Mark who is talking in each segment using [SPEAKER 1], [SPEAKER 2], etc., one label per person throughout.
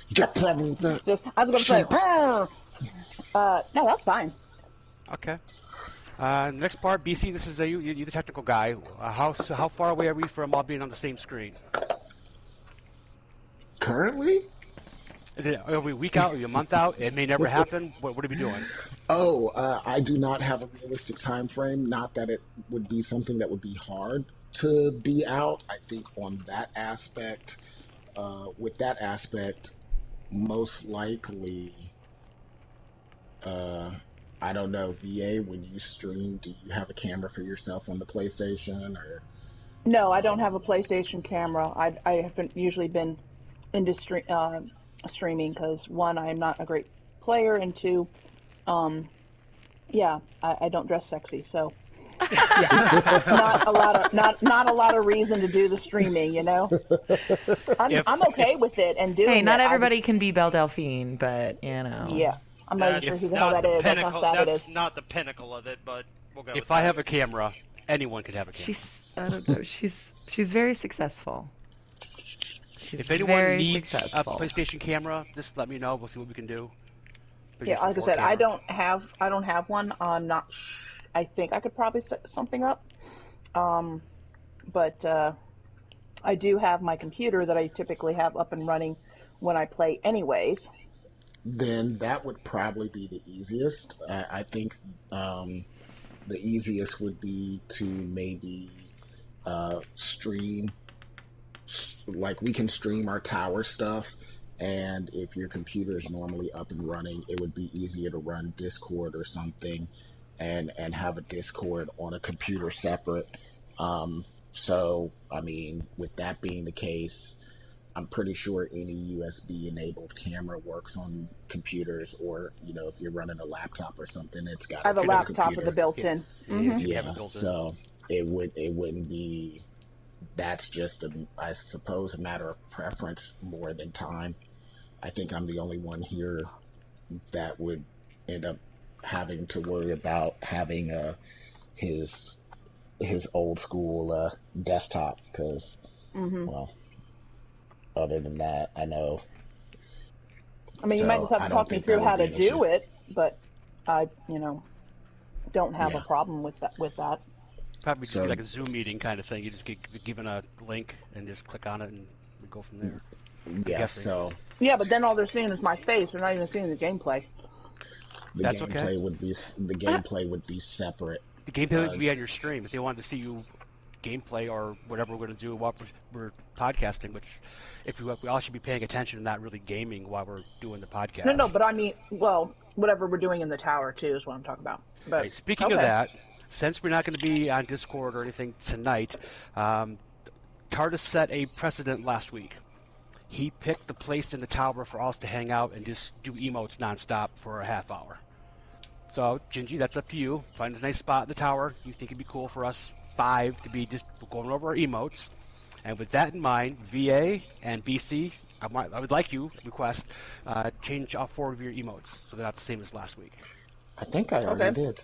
[SPEAKER 1] You got a problem with that?
[SPEAKER 2] I was going to say, no, that's fine.
[SPEAKER 3] Okay. Next part, BC, this is you're the technical guy. How far away are we from all being on the same screen?
[SPEAKER 1] Currently?
[SPEAKER 3] Is it are we a week out? Are we a month out? It may never happen. What are we doing?
[SPEAKER 1] Oh, I do not have a realistic time frame. Not that it would be something that would be hard to be out. I think on that aspect, with that aspect, most likely, uh, I don't know, VA, when you stream, do you have a camera for yourself on the PlayStation or?
[SPEAKER 2] No, I don't have a PlayStation camera. I haven't usually been into streaming because one, I'm not a great player, and two, yeah, I don't dress sexy, so yeah, not a lot of reason to do the streaming, you know. I'm okay with it and doing.
[SPEAKER 4] Hey, not
[SPEAKER 2] it.
[SPEAKER 4] everybody can be Belle Delphine, but you know.
[SPEAKER 2] Yeah, I'm not even sure who the hell that is. That's how sad it is.
[SPEAKER 5] That's not the pinnacle of it, but we'll go.
[SPEAKER 3] If I have a camera, anyone could have a camera.
[SPEAKER 4] I don't know. She's very successful. She's
[SPEAKER 3] if anyone
[SPEAKER 4] very
[SPEAKER 3] needs
[SPEAKER 4] successful.
[SPEAKER 3] a PlayStation camera, just let me know. We'll see what we can do.
[SPEAKER 2] Yeah, like I said, camera. I don't have one. I'm not. I think I could probably set something up. But I do have my computer that I typically have up and running when I play, anyways.
[SPEAKER 1] Then that would probably be the easiest. I think the easiest would be to maybe stream. Like, we can stream our tower stuff, and if your computer is normally up and running, it would be easier to run Discord or something and have a Discord on a computer separate. So, I mean, with that being the case, I'm pretty sure any USB-enabled camera works on computers, or, you know, if you're running a laptop or something, it's got
[SPEAKER 2] I have a laptop with a built-in.
[SPEAKER 1] Yeah, so it wouldn't be... That's just, I suppose, a matter of preference more than time. I think I'm the only one here that would end up having to worry about having his old school desktop, because, well, other than that, I know.
[SPEAKER 2] I mean, you might just have to talk me through how to do it, but I, don't have a problem with that.
[SPEAKER 3] Probably just like a Zoom meeting kind of thing. You just get given a link and just click on it and we go from there.
[SPEAKER 1] Yeah, so...
[SPEAKER 2] Yeah, but then all they're seeing is my face. They're not even seeing the gameplay.
[SPEAKER 1] The gameplay would be separate.
[SPEAKER 3] The gameplay would be on your stream. If they wanted to see you gameplay or whatever we're going to do while we're podcasting, which if we all should be paying attention and not really gaming while we're doing the podcast.
[SPEAKER 2] No, but I mean, well, whatever we're doing in the tower, too, is what I'm talking about. But
[SPEAKER 3] right, speaking of that... Since we're not going to be on Discord or anything tonight, Tardis set a precedent last week. He picked the place in the tower for us to hang out and just do emotes nonstop for a half hour. So, Gingy, that's up to you. Find a nice spot in the tower. You think it'd be cool for us 5 to be just going over our emotes. And with that in mind, VA and BC, I would like you to request change all 4 of your emotes so they're not the same as last week.
[SPEAKER 1] I think I already did.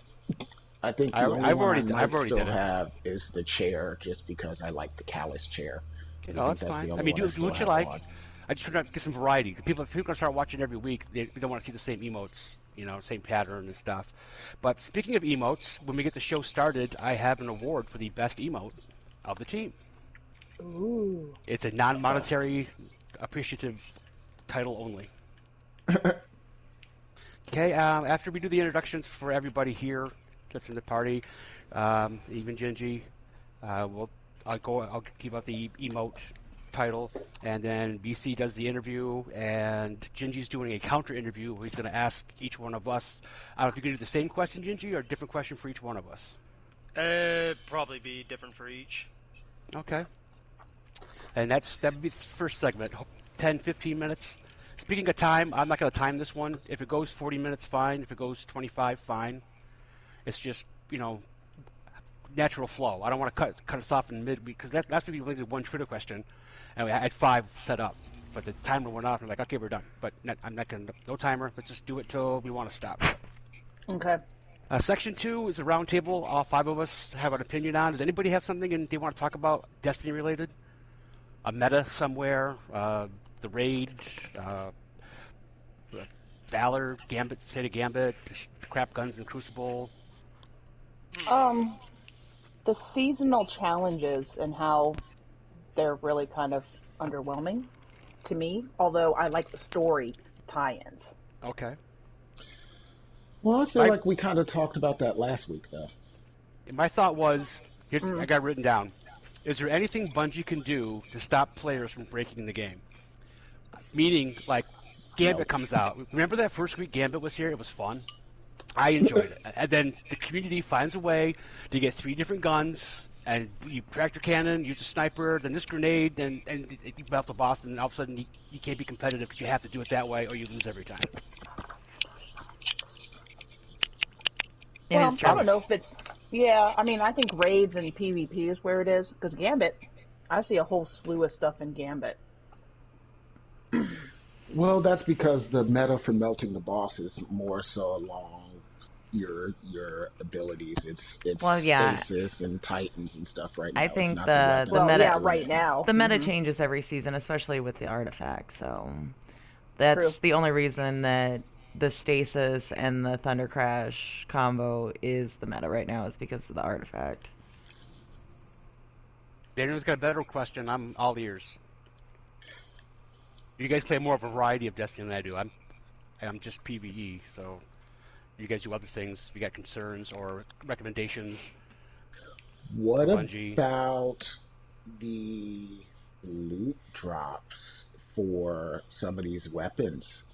[SPEAKER 1] I think the only one I might still have is the chair, just because I like the callus chair.
[SPEAKER 3] Okay, no, that's fine. I mean, do what you like. I just try to get some variety. If people start watching every week, they don't want to see the same emotes, same pattern and stuff. But speaking of emotes, when we get the show started, I have an award for the best emote of the team.
[SPEAKER 2] Ooh.
[SPEAKER 3] It's a non-monetary appreciative title only. Okay, after we do the introductions for everybody here that's in the party, even Gingy, I'll give out the emote title, and then BC does the interview, and Gingy's doing a counter interview where he's going to ask each one of us. I don't know if you're going to do the same question, Gingy, or a different question for each one of us.
[SPEAKER 5] Probably be different for each.
[SPEAKER 3] Okay. And that'd be the first segment, 10, 15 minutes. Speaking of time, I'm not going to time this one. If it goes 40 minutes, fine. If it goes 25, fine. It's just, natural flow. I don't want to cut us off in mid, because last week we only did one Twitter question, and we had 5 set up. But the timer went off, and I'm like, okay, we're done. But I'm not going to, no timer. Let's just do it till we want to stop.
[SPEAKER 2] Okay.
[SPEAKER 3] Section 2 is a round table. All 5 of us have an opinion on. Does anybody have something they want to talk about, Destiny related? A meta somewhere, the Raid, Valor, Gambit, State of Gambit, crap guns in Crucible?
[SPEAKER 2] The seasonal challenges and how they're really kind of underwhelming to me, although I like the story tie-ins.
[SPEAKER 3] Okay.
[SPEAKER 1] Well, I feel like we kind of talked about that last week, though.
[SPEAKER 3] My thought was, I got it written down. Is there anything Bungie can do to stop players from breaking the game? Meaning, like, Gambit comes out. Remember that first week Gambit was here? It was fun. I enjoyed it. And then the community finds a way to get 3 different guns, and you tractor cannon, use a sniper, then this grenade, and you battle the boss, and all of a sudden you can't be competitive because you have to do it that way or you lose every time.
[SPEAKER 2] Well, I don't know if it's... Yeah, I mean, I think raids and PvP is where it is, because Gambit, I see a whole slew of stuff in Gambit.
[SPEAKER 1] Well, that's because the meta for melting the boss is more so along your abilities. It's stasis and titans and stuff right now.
[SPEAKER 4] I think
[SPEAKER 1] it's
[SPEAKER 4] the
[SPEAKER 2] well,
[SPEAKER 4] meta
[SPEAKER 2] yeah, right now.
[SPEAKER 4] The meta changes every season, especially with the artifact. So that's the only reason that the stasis and the thunder crash combo is the meta right now, is because of the artifact.
[SPEAKER 3] Daniel's got a better question. I'm all ears. You guys play more of a variety of Destiny than I do. I'm just PvE, so you guys do other things. If you got concerns or recommendations.
[SPEAKER 1] What
[SPEAKER 3] Bungie.
[SPEAKER 1] about the loot drops for some of these weapons?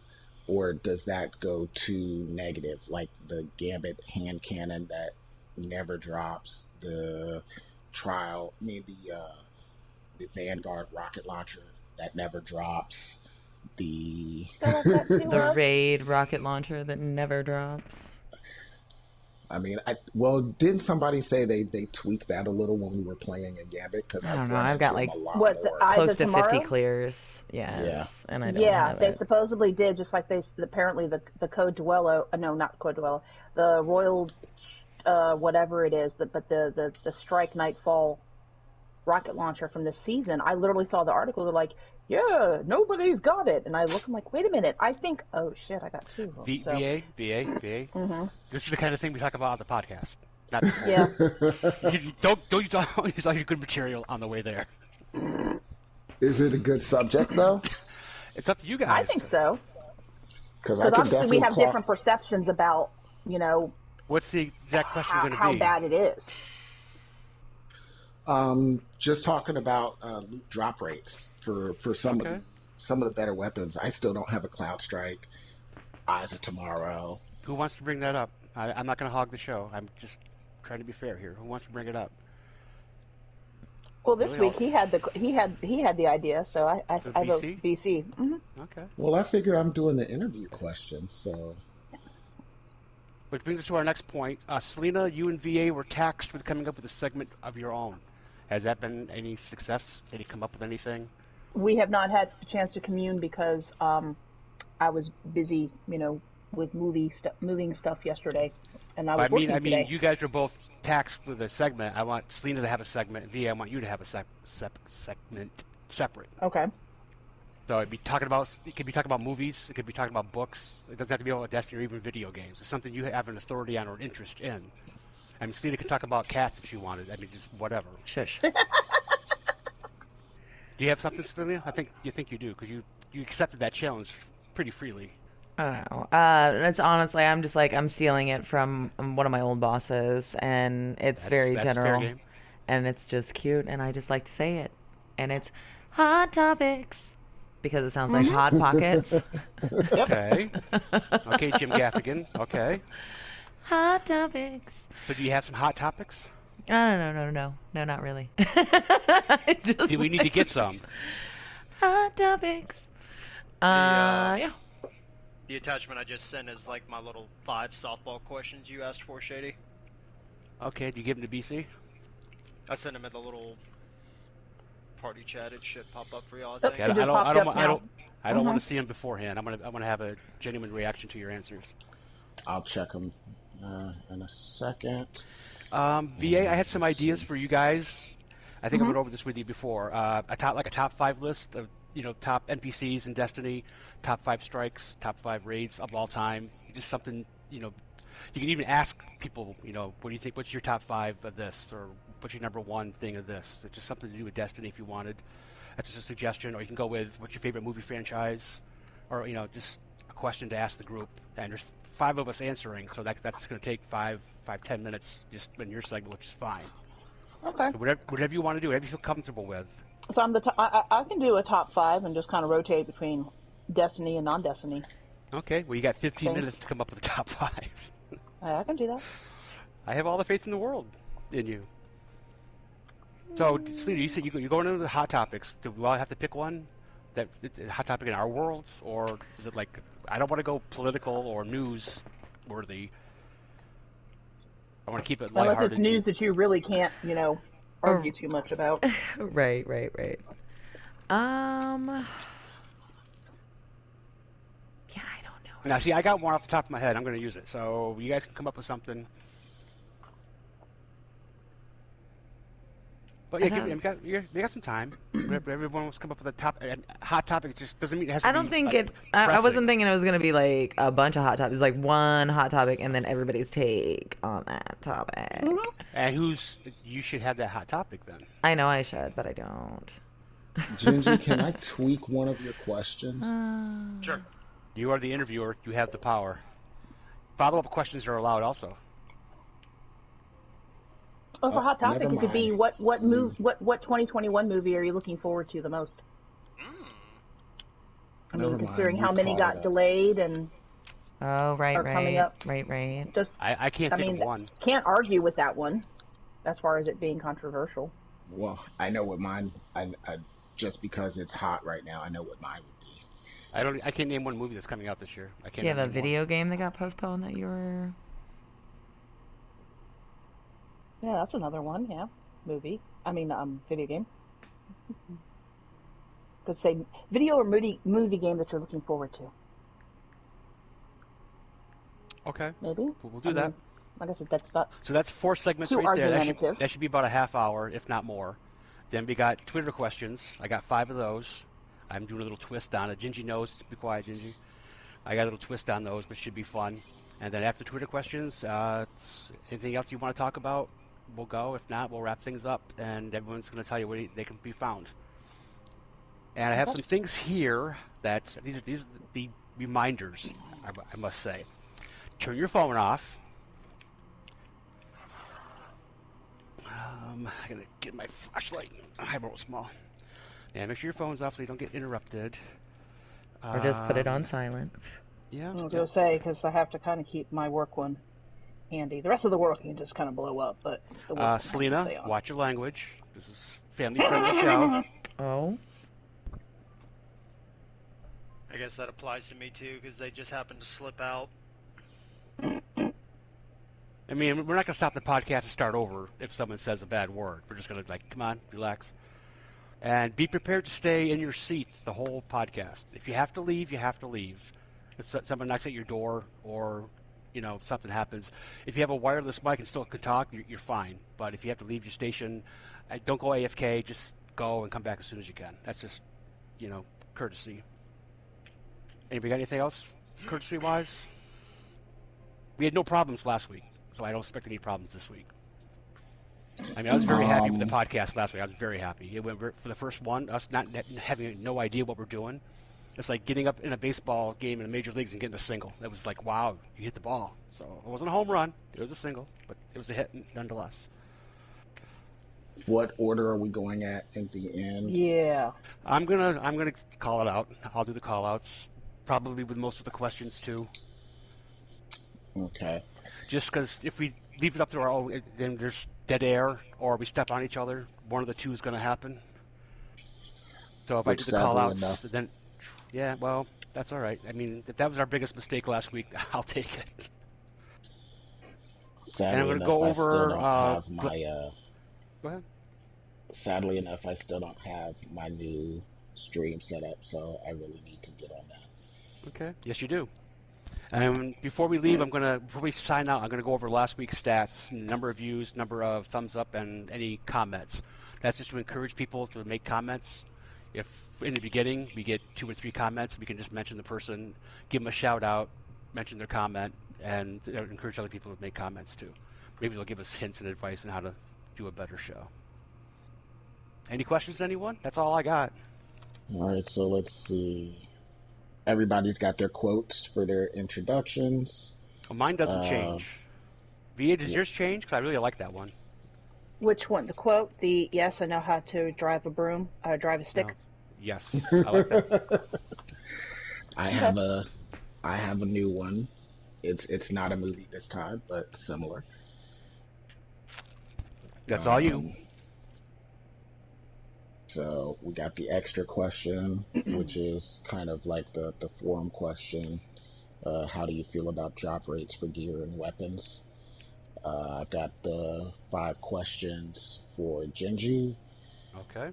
[SPEAKER 1] Or does that go to negative? Like the Gambit hand cannon that never drops, the the Vanguard rocket launcher that never drops, the
[SPEAKER 4] Raid rocket launcher that never drops.
[SPEAKER 1] I mean, didn't somebody say they tweaked that a little when we were playing in Gambit? Because
[SPEAKER 4] I don't know. I've got like
[SPEAKER 2] close
[SPEAKER 4] to 50 clears. Yes.
[SPEAKER 1] Yeah.
[SPEAKER 4] And I don't have
[SPEAKER 2] they
[SPEAKER 4] it.
[SPEAKER 2] supposedly did, just like apparently the Code Duello, no, not Code Duello, the Royal, whatever it is, but the Strike Nightfall rocket launcher from this season. I literally saw the article. They're like, yeah, nobody's got it. And I look, I'm like, wait a minute. I think, oh shit, I got 2 of them.
[SPEAKER 3] VA.
[SPEAKER 2] Mm-hmm.
[SPEAKER 3] This is the kind of thing we talk about on the podcast. Not before.
[SPEAKER 2] Yeah.
[SPEAKER 3] Don't use all your good material on the way there.
[SPEAKER 1] Is it a good subject, though?
[SPEAKER 3] It's up to you guys.
[SPEAKER 2] I think so.
[SPEAKER 1] Because
[SPEAKER 2] obviously we have different perceptions about,
[SPEAKER 3] what's the exact question going to be?
[SPEAKER 2] How bad it is.
[SPEAKER 1] Just talking about loot drop rates for some of the better weapons. I still don't have a Cloud Strike, Eyes of Tomorrow.
[SPEAKER 3] Who wants to bring that up? I'm not going to hog the show. I'm just trying to be fair here. Who wants to bring it up?
[SPEAKER 2] Well, this week he had the idea, so I vote BC. Mm-hmm.
[SPEAKER 3] Okay.
[SPEAKER 1] Well, I figure I'm doing the interview questions, so.
[SPEAKER 3] Which brings us to our next point. Selina, you and VA were taxed with coming up with a segment of your own. Has that been any success? Did you come up with anything?
[SPEAKER 2] We have not had a chance to commune because I was busy, with moving stuff yesterday, and I was working today.
[SPEAKER 3] I mean, you guys are both taxed with a segment. I want Selina to have a segment, and VA, I want you to have a segment separate.
[SPEAKER 2] Okay.
[SPEAKER 3] So it could be talking about movies. It could be talking about books. It doesn't have to be about Destiny or even video games. It's something you have an authority on or an interest in. I mean, Selina can talk about cats if she wanted. I mean, just whatever.
[SPEAKER 4] Shush.
[SPEAKER 3] Do you have something, Selina? I think you do, because you accepted that challenge pretty freely.
[SPEAKER 4] I don't know. It's honestly, I'm just like, I'm stealing it from one of my old bosses, and it's very general.
[SPEAKER 3] Fair game.
[SPEAKER 4] And it's just cute, and I just like to say it. And it's Hot Topics, because it sounds like Hot Pockets.
[SPEAKER 3] Okay. Okay, Jim Gaffigan. Okay.
[SPEAKER 4] Hot Topics.
[SPEAKER 3] So do you have some hot topics?
[SPEAKER 4] No, not really.
[SPEAKER 3] Do we need to get some?
[SPEAKER 4] Hot Topics. Yeah.
[SPEAKER 5] The attachment I just sent is like my little 5 softball questions you asked for, Shady.
[SPEAKER 3] Okay, do you give them to BC?
[SPEAKER 5] I sent them in the little party chat. It should pop up for y'all.
[SPEAKER 3] Okay, I don't want to see them beforehand. I want to have a genuine reaction to your answers.
[SPEAKER 1] I'll check them in a second.
[SPEAKER 3] VA, I had some ideas for you guys. I think I went over this with you before. A top 5 list of top NPCs in Destiny, top 5 strikes, top 5 raids of all time. Just something, you can even ask people, what do you think? What's your top 5 of this, or what's your number 1 thing of this? It's just something to do with Destiny if you wanted. That's just a suggestion. Or you can go with what's your favorite movie franchise, or just a question to ask the group. And there's 5 of us answering, so that's going to take 10 minutes just in your segment, which is fine.
[SPEAKER 2] Okay.
[SPEAKER 3] So whatever you want to do, whatever you feel comfortable with.
[SPEAKER 2] So I can do a top 5 and just kind of rotate between Destiny and non-Destiny.
[SPEAKER 3] Okay. Well, you got 15 minutes to come up with the top 5.
[SPEAKER 2] I can do that.
[SPEAKER 3] I have all the faith in the world in you. So, Selina, you said you're going into the hot topics. Do we all have to pick one? That hot topic in our world, or is it like I don't want to go political or news worthy? I want to keep it lighthearted.
[SPEAKER 2] Unless it's news that you really can't, argue too much about.
[SPEAKER 4] Right. Yeah, I don't know.
[SPEAKER 3] Now, see, I got one off the top of my head. I'm going to use it. So you guys can come up with something. But yeah, you got some time. Everyone wants to come up with a hot topic. It just doesn't mean it has to be.
[SPEAKER 4] I don't think
[SPEAKER 3] like,
[SPEAKER 4] I wasn't thinking it was going to be like a bunch of hot topics. Like one hot topic and then everybody's take on that topic.
[SPEAKER 2] Mm-hmm.
[SPEAKER 3] And you should have that hot topic then.
[SPEAKER 4] I know I should, but I don't.
[SPEAKER 1] Gingy, can I tweak one of your questions?
[SPEAKER 5] Sure.
[SPEAKER 3] You are the interviewer. You have the power. Follow-up questions are allowed also.
[SPEAKER 2] Oh, for hot topic,
[SPEAKER 1] never
[SPEAKER 2] it could be
[SPEAKER 1] mind.
[SPEAKER 2] what 2021 movie are you looking forward to the most? I mean,
[SPEAKER 1] Never
[SPEAKER 2] considering
[SPEAKER 1] mind,
[SPEAKER 2] how
[SPEAKER 1] you
[SPEAKER 2] many
[SPEAKER 1] caught
[SPEAKER 2] got
[SPEAKER 1] it up.
[SPEAKER 2] delayed and
[SPEAKER 4] Oh, right.
[SPEAKER 2] coming up.
[SPEAKER 4] Right.
[SPEAKER 2] just,
[SPEAKER 3] I can't think of one.
[SPEAKER 2] can't argue with that one, as far as it being controversial.
[SPEAKER 1] Well, I know what mine. I just because it's hot right now, I know what mine would be.
[SPEAKER 3] I can't name one movie that's coming out this year. I can't.
[SPEAKER 4] Do you have a
[SPEAKER 3] name one.
[SPEAKER 4] video game that got postponed that you were...
[SPEAKER 2] Yeah, that's another one. Yeah, video game. Could say video or movie game that you're looking forward to.
[SPEAKER 3] Okay.
[SPEAKER 2] Maybe
[SPEAKER 3] We'll do that.
[SPEAKER 2] Like I said, that's not.
[SPEAKER 3] So that's 4 segments
[SPEAKER 2] Too
[SPEAKER 3] right there.
[SPEAKER 2] argumentative.
[SPEAKER 3] That should be about a half hour, if not more. Then we got Twitter questions. I got 5 of those. I'm doing a little twist on it. Gingy knows. Be quiet, Gingy. I got a little twist on those, but should be fun. And then after Twitter questions, anything else you want to talk about, we'll go. If not, we'll wrap things up, and everyone's going to tell you where they can be found. And I have some things here that these are the reminders. I must say, turn your phone off. I gotta get my flashlight. I roll small. Yeah, make sure your phone's off so you don't get interrupted.
[SPEAKER 4] Or just put it on silent.
[SPEAKER 3] Yeah.
[SPEAKER 2] I was going to say, because I have to kind of keep my work one handy. The rest of the world can just kind of blow up, but the work one has to stay
[SPEAKER 3] Selina,
[SPEAKER 2] on.
[SPEAKER 3] watch your language. This is family-friendly show.
[SPEAKER 4] Oh?
[SPEAKER 5] I guess that applies to me too, because they just happened to slip out.
[SPEAKER 3] I mean, we're not going to stop the podcast and start over if someone says a bad word. We're just going to, come on, relax. And be prepared to stay in your seat the whole podcast. If you have to leave, you have to leave. If someone knocks at your door or, something happens. If you have a wireless mic and still can talk, you're fine. But if you have to leave your station, don't go AFK. Just go and come back as soon as you can. That's just, courtesy. Anybody got anything else, courtesy-wise? We had no problems last week, so I don't expect any problems this week. I mean, I was very happy with the podcast last week. I was very happy. It went for the first one, us not having no idea what we're doing. It's like getting up in a baseball game in the major leagues and getting a single. It was like, wow, you hit the ball. So it wasn't a home run. It was a single, but it was a hit nonetheless.
[SPEAKER 1] What order are we going at the end?
[SPEAKER 2] Yeah.
[SPEAKER 3] I'm gonna call it out. I'll do the call outs. Probably with most of the questions too.
[SPEAKER 1] Okay.
[SPEAKER 3] Just because if we leave it up to our own, then there's dead air, or we step on each other. One of the two is going to happen. So if I do the call-outs, then, yeah, well, that's all right. I mean, if that was our biggest mistake last week, I'll take it.
[SPEAKER 1] Sadly
[SPEAKER 3] and I'm going to
[SPEAKER 1] enough,
[SPEAKER 3] go
[SPEAKER 1] I
[SPEAKER 3] over.
[SPEAKER 1] still don't have my.
[SPEAKER 3] Go ahead.
[SPEAKER 1] Sadly enough, I still don't have my new stream set up, so I really need to get on that.
[SPEAKER 3] Okay. Yes, you do. And before we leave, before we sign out, I'm gonna go over last week's stats: number of views, number of thumbs up, and any comments. That's just to encourage people to make comments. If in the beginning, we get 2 or 3 comments. We can just mention the person, give them a shout out, mention their comment, and encourage other people to make comments too. Maybe they'll give us hints and advice on how to do a better show. Any questions, anyone? That's all I got.
[SPEAKER 1] All right, so let's see. Everybody's got their quotes for their introductions.
[SPEAKER 3] Well, mine doesn't change. Via, does yours change? Because I really like that one.
[SPEAKER 2] Which one? The quote? The yes, I know how to drive a broom, drive a stick.
[SPEAKER 3] No. Yes, I like that.
[SPEAKER 1] I have a new one. It's not a movie this time, but similar.
[SPEAKER 3] That's all you.
[SPEAKER 1] So we got the extra question, which is kind of like the forum question. How do you feel about drop rates for gear and weapons? I've got the 5 questions for Genji.
[SPEAKER 3] Okay.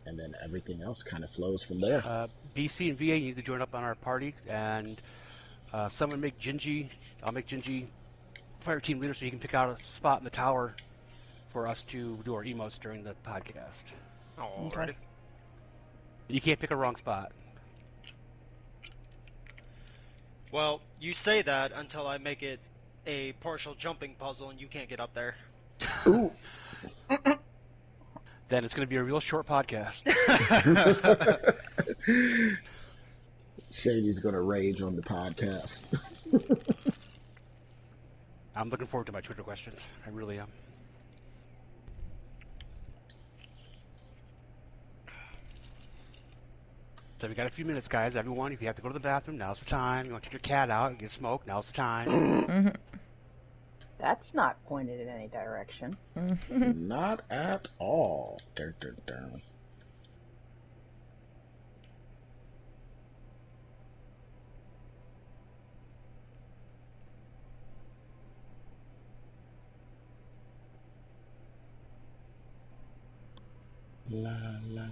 [SPEAKER 1] And then everything else kind of flows from there.
[SPEAKER 3] BC and VA, you need to join up on our party, and someone make Genji. I'll make Genji fire team leader so he can pick out a spot in the tower for us to do our emotes during the podcast.
[SPEAKER 5] Alrighty.
[SPEAKER 3] You can't pick a wrong spot.
[SPEAKER 5] Well, you say that until I make it a partial jumping puzzle and you can't get up there.
[SPEAKER 1] Ooh.
[SPEAKER 3] Then it's going to be a real short podcast.
[SPEAKER 1] Shady's going to rage on the podcast.
[SPEAKER 3] I'm looking forward to my Twitter questions. I really am. So we got a few minutes, guys. Everyone, if you have to go to the bathroom, now's the time. You want to take your cat out and get smoked, now's the time.
[SPEAKER 2] That's not pointed in any direction.
[SPEAKER 1] Not at all. Dun, dun, dun. La la la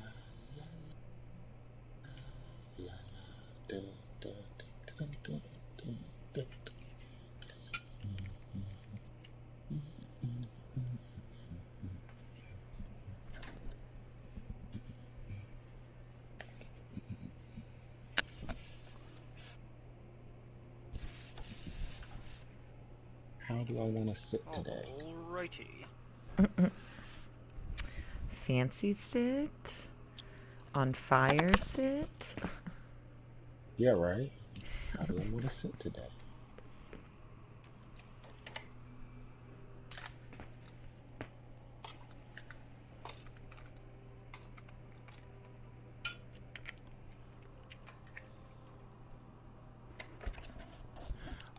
[SPEAKER 1] la da, da, da, da, da, da. How do I want to sit today?
[SPEAKER 5] Alrighty.
[SPEAKER 4] Fancy sit? On fire sit?
[SPEAKER 1] Yeah, right. How do I want to sit today?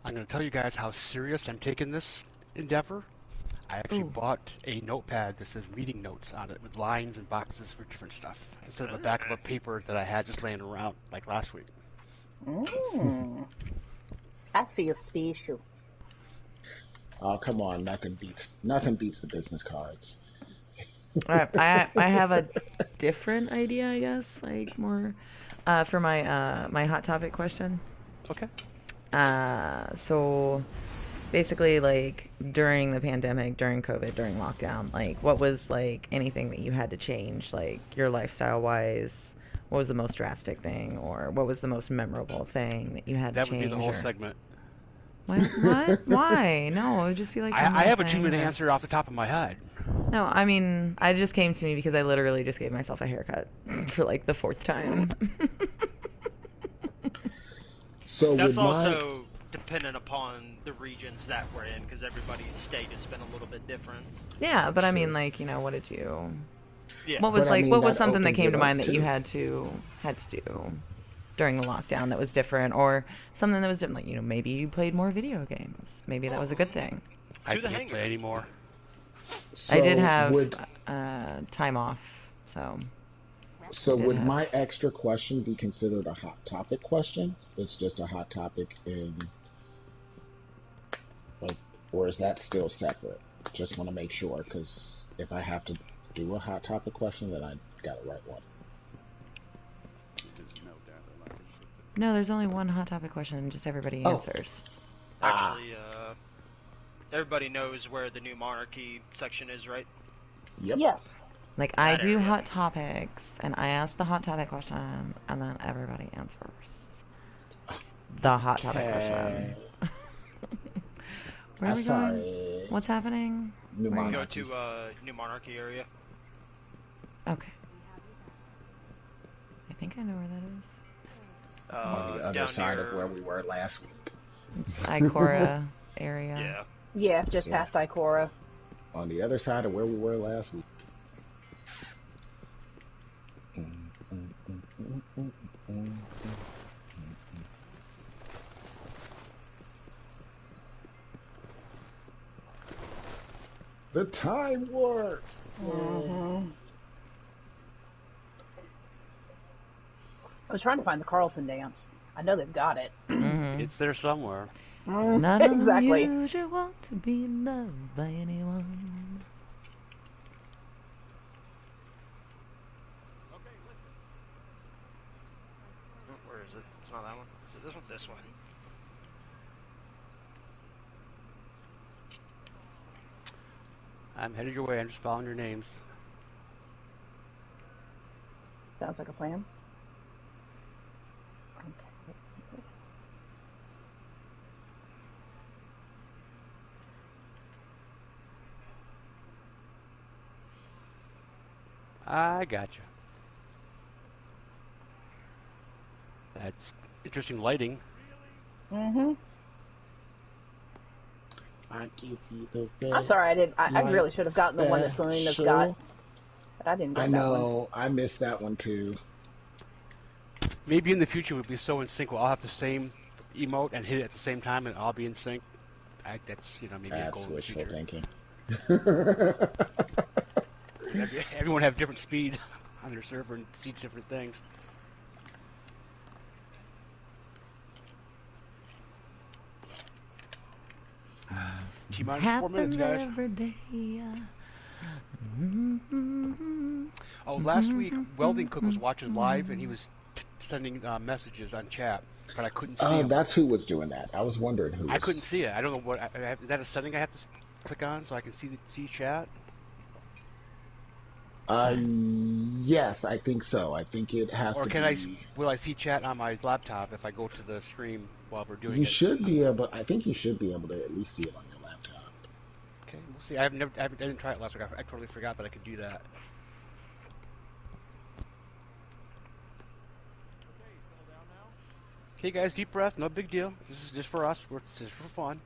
[SPEAKER 3] I'm going to tell you guys how serious I'm taking this endeavor. I actually bought a notepad that says meeting notes on it with lines and boxes for different stuff instead of a back of a paper that I had just laying around like last week.
[SPEAKER 2] I feel special.
[SPEAKER 1] Oh, come on. Nothing beats the business cards.
[SPEAKER 4] I have a different idea, I guess, like more for my my hot topic question.
[SPEAKER 3] Okay.
[SPEAKER 4] So basically, like during the pandemic, during COVID, during lockdown, like what was like anything that you had to change, like your lifestyle wise? What was the most drastic thing, or what was the most memorable thing that you had to change?
[SPEAKER 3] That would be the whole segment.
[SPEAKER 4] What? Why? No, it would just be like.
[SPEAKER 3] I have a 2-minute answer off the top of my head.
[SPEAKER 4] No, I mean, I just came to me because I literally just gave myself a haircut for like the 4th time.
[SPEAKER 1] So
[SPEAKER 5] that's also dependent upon the regions that we're in, because everybody's state has been a little bit different.
[SPEAKER 4] Yeah, but I mean, like, you know, what did you?
[SPEAKER 5] Yeah.
[SPEAKER 4] What was
[SPEAKER 1] But,
[SPEAKER 4] like?
[SPEAKER 1] I mean,
[SPEAKER 4] what was
[SPEAKER 1] that
[SPEAKER 4] something that
[SPEAKER 1] opens
[SPEAKER 4] came
[SPEAKER 1] it
[SPEAKER 4] to
[SPEAKER 1] up,
[SPEAKER 4] mind that you
[SPEAKER 1] too.
[SPEAKER 4] had to do during the lockdown that was different, or something that was different? Like, you know, maybe you played more video games. Maybe that was a good thing.
[SPEAKER 3] I
[SPEAKER 5] To the
[SPEAKER 3] can't
[SPEAKER 5] hanger.
[SPEAKER 3] play anymore.
[SPEAKER 4] I did
[SPEAKER 1] So
[SPEAKER 4] have
[SPEAKER 1] would
[SPEAKER 4] time off, so.
[SPEAKER 1] would my extra question be considered a hot topic question? It's just a hot topic in, like, or is that still separate? Just want to make sure, because if I have to do a hot topic question, then I got to write one.
[SPEAKER 4] No, there's only one hot topic question, and just everybody answers.
[SPEAKER 5] Actually, everybody knows where the new monarchy section is, right?
[SPEAKER 1] Yep.
[SPEAKER 2] Yes.
[SPEAKER 4] Like, I do Hot Topics, and I ask the Hot Topic question, and then everybody answers the Hot Topic question. Where are we going? What's happening?
[SPEAKER 1] New Monarchy.
[SPEAKER 5] Go to New Monarchy area.
[SPEAKER 4] Okay. I think I know where that is.
[SPEAKER 1] On the other side of where we were last week.
[SPEAKER 4] It's Ikora area.
[SPEAKER 5] Yeah.
[SPEAKER 2] Yeah, just past Ikora.
[SPEAKER 1] On the other side of where we were last week. The Time Warp!
[SPEAKER 2] I was trying to find the Carlton dance. I know they've got it.
[SPEAKER 3] It's there somewhere.
[SPEAKER 4] Not
[SPEAKER 2] exactly.
[SPEAKER 4] unusual to be loved by anyone.
[SPEAKER 5] Okay, listen. Where is it? It's not that one. Is it this one? This one.
[SPEAKER 3] I'm headed your way. I'm just following your names.
[SPEAKER 2] Sounds like a plan. Okay.
[SPEAKER 3] I gotcha. That's interesting lighting.
[SPEAKER 1] I give you the best.
[SPEAKER 2] I'm sorry, I really should have gotten the one that Selina's got. But I didn't get that one.
[SPEAKER 1] I know, I missed that one too.
[SPEAKER 3] Maybe in the future we'll be so in sync we'll all have the same emote and hit it at the same time and all be in sync. That's, maybe a goal in the future.
[SPEAKER 1] That's wishful thinking.
[SPEAKER 3] Everyone have different speed on their server and see different things. T-minus 4 minutes, guys.
[SPEAKER 4] Every day.
[SPEAKER 3] Oh, last week, Welding Cook was watching live, and he was sending messages on chat, but I couldn't see him.
[SPEAKER 1] Oh, that's who was doing that. I was wondering who.
[SPEAKER 3] I couldn't see it. I don't know what. Is that a setting I have to click on so I can see chat?
[SPEAKER 1] Yes, I think so. I think it has
[SPEAKER 3] or
[SPEAKER 1] to
[SPEAKER 3] can
[SPEAKER 1] be...
[SPEAKER 3] will I see chat on my laptop if I go to the stream while we're doing it?
[SPEAKER 1] You should be able... I think you should be able to at least see it on your laptop.
[SPEAKER 3] Okay, we'll see. I didn't try it last week. I totally forgot that I could do that. Okay, guys, deep breath. No big deal. This is just for us. This is for fun.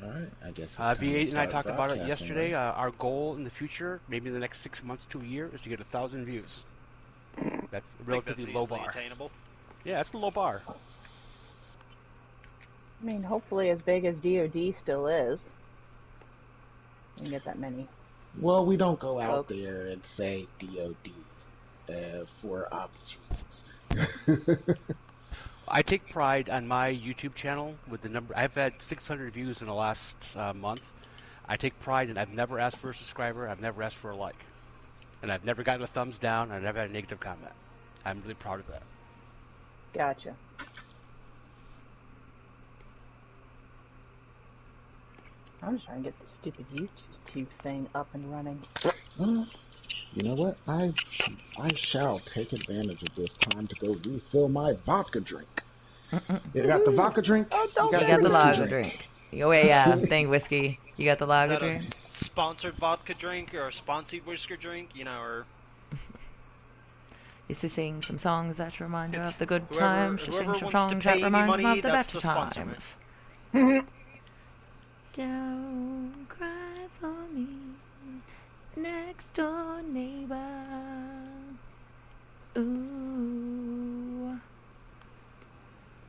[SPEAKER 1] All right, I guess.
[SPEAKER 3] V8 and I talked about it yesterday. Our goal in the future, maybe in the next 6 months to a year, is to get 1,000 views. That's a relatively low bar.
[SPEAKER 5] Attainable.
[SPEAKER 3] Yeah, that's a low bar.
[SPEAKER 2] I mean, hopefully as big as DoD still is, you can get that many.
[SPEAKER 1] Well, we don't go out there and say DoD for obvious reasons.
[SPEAKER 3] I take pride on my YouTube channel with the number. I've had 600 views in the last month. I take pride in I've never asked for a subscriber. I've never asked for a like. And I've never gotten a thumbs down. I've never had a negative comment. I'm really proud of that.
[SPEAKER 2] Gotcha. I'm just trying to get the stupid YouTube thing up and running.
[SPEAKER 1] You know what? I shall take advantage of this time to go refill my vodka drink. You got the vodka drink?
[SPEAKER 2] Oh,
[SPEAKER 4] you got the lager drink. Oh, wait, yeah, thing whiskey. You got the lager drink?
[SPEAKER 5] Sponsored vodka drink or a sponsored whiskey drink, or...
[SPEAKER 4] Used to sing some songs that remind you of the good times. To sing some songs that remind you of the better times. Don't cry for me, next door neighbor. Ooh.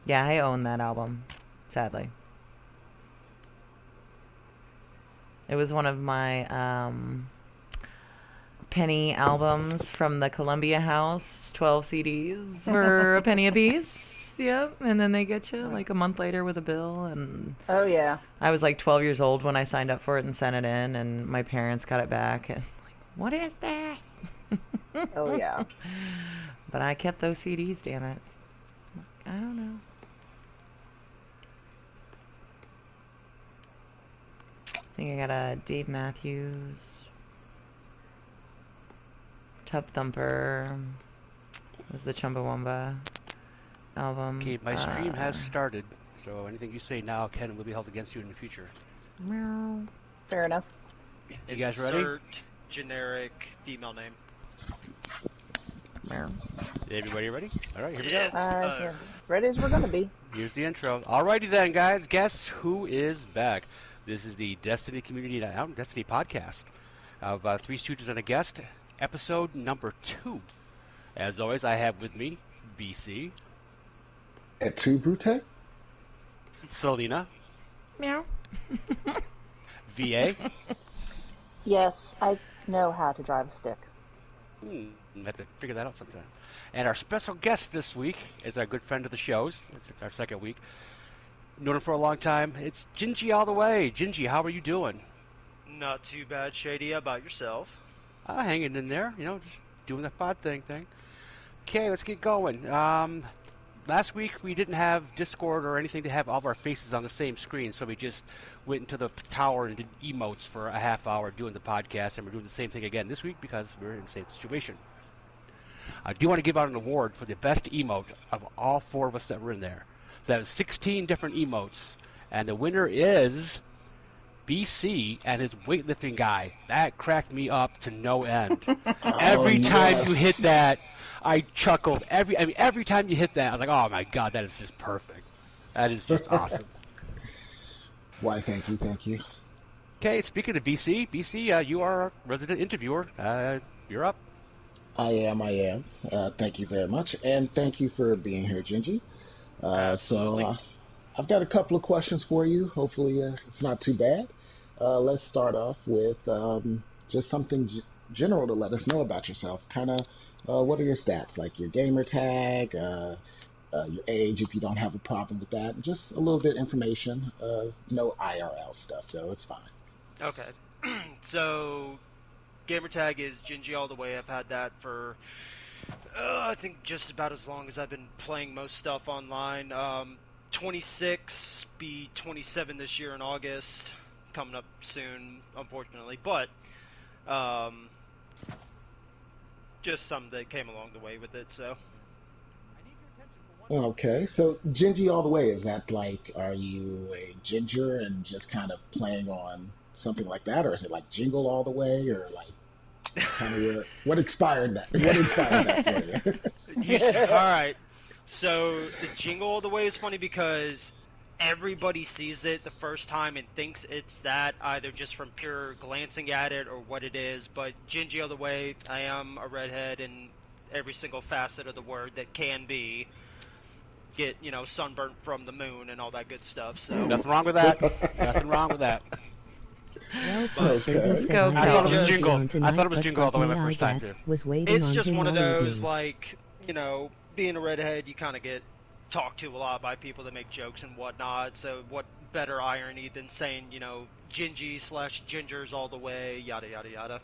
[SPEAKER 4] Yeah, I own that album, sadly. It was one of my penny albums from the Columbia House, 12 CDs for a penny a piece. Yep, and then they get you like a month later with a bill. And
[SPEAKER 2] oh yeah,
[SPEAKER 4] I was like 12 years old when I signed up for it and sent it in, and my parents got it back. And like, what is this?
[SPEAKER 2] Oh yeah.
[SPEAKER 4] But I kept those CDs, damn it. I don't know. I think I got a Dave Matthews Tub Thumper was the Chumbawamba album.
[SPEAKER 3] Okay, my stream has started, so anything you say now, Ken, will be held against you in the future.
[SPEAKER 4] Meow.
[SPEAKER 2] Fair enough.
[SPEAKER 3] You guys ready?
[SPEAKER 5] Insert generic female name.
[SPEAKER 4] Meow.
[SPEAKER 3] Everybody ready? All right, here we
[SPEAKER 5] Yes.
[SPEAKER 3] go.
[SPEAKER 2] Yeah. Ready as we're gonna be.
[SPEAKER 3] Here's the intro. Alrighty then, guys. Guess who is back? This is the Destiny Community Destiny podcast of Three Stooges and a Guest, episode number 2. As always, I have with me BC,
[SPEAKER 1] Et tu, Brute?
[SPEAKER 3] Selina,
[SPEAKER 4] Meow.
[SPEAKER 3] VA.
[SPEAKER 2] Yes, I know how to drive a stick.
[SPEAKER 3] Have to figure that out sometime. And our special guest this week is our good friend of the shows. It's our second week. Known him for a long time. It's Gingy all the way. Gingy, how are you doing?
[SPEAKER 5] Not too bad, Shady. How about yourself?
[SPEAKER 3] Hanging in there, just doing the pod thing. Okay, let's get going. Last week we didn't have Discord or anything to have all of our faces on the same screen, so we just went into the tower and did emotes for a half hour doing the podcast, and we're doing the same thing again this week because we're in the same situation. I do want to give out an award for the best emote of all 4 of us that were in there. So that was 16 different emotes, and the winner is BC and his weightlifting guy. That cracked me up to no end. Every time you hit that, I chuckled. Every time you hit that, I was like, oh my god, that is just perfect. That is just awesome.
[SPEAKER 1] Why, thank you.
[SPEAKER 3] Okay, speaking of BC, you are a resident interviewer. You're up.
[SPEAKER 1] I am. Thank you very much. And thank you for being here, Gingy. So I've got a couple of questions for you. Hopefully it's not too bad. Let's start off with just something general to let us know about yourself. Kind of what are your stats, like your gamer tag, your age, if you don't have a problem with that. Just a little bit of information. No IRL stuff, though. It's fine.
[SPEAKER 5] Okay. So, gamertag is Gingy all the way. I've had that for, I think, just about as long as I've been playing most stuff online. 26, be 27 this year in August. Coming up soon, unfortunately. But, just something that came along the way with it, so.
[SPEAKER 1] Okay, so Gingy all the way, is that like, are you a ginger and just kind of playing on something like that, or is it like Jingle all the way, or like kind of what inspired that? What inspired that for you?
[SPEAKER 5] All right, so the Jingle all the way is funny because everybody sees it the first time and thinks it's that, either just from pure glancing at it or what it is. But Gingy all the way, I am a redhead in every single facet of the word that can be. Get, sunburnt from the moon and all that good stuff. So
[SPEAKER 3] Nothing wrong with that. Nothing wrong with that.
[SPEAKER 1] Okay.
[SPEAKER 4] Go,
[SPEAKER 3] I thought it was
[SPEAKER 4] Go.
[SPEAKER 3] Jingle. I thought it was Jingle all the way my first time too.
[SPEAKER 5] it's just one of those, like, being a redhead, you kind of get talked to a lot by people that make jokes and whatnot. So what better irony than saying, Gingy/gingers all the way, yada yada yada.